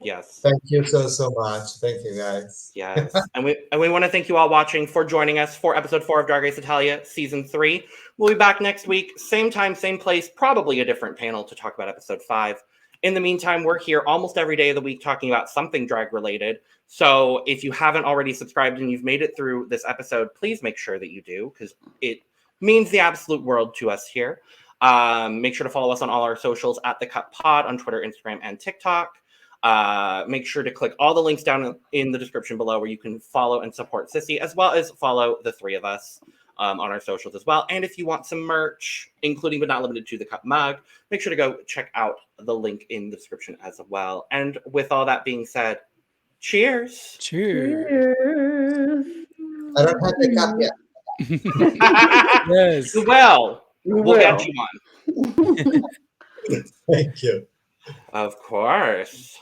Yes. Thank you so much. Thank you, guys. Yes. and we want to thank you all watching for joining us for episode 4 of Drag Race Italia season 3. We'll be back next week, same time, same place, probably a different panel to talk about episode 5. In the meantime, we're here almost every day of the week talking about something drag related. So if you haven't already subscribed and you've made it through this episode, please make sure that you do, because it means the absolute world to us here. Make sure to follow us on all our socials at The Cut Pod on Twitter, Instagram, and TikTok. Make sure to click all the links down in the description below where you can follow and support Sissy, as well as follow the three of us on our socials as well. And if you want some merch, including but not limited to the cup mug, make sure to go check out the link in the description as well. And with all that being said, cheers. Cheers. Cheers. I don't have the cup yet. Yes. Well, we'll will. get you one. Thank you. Of course.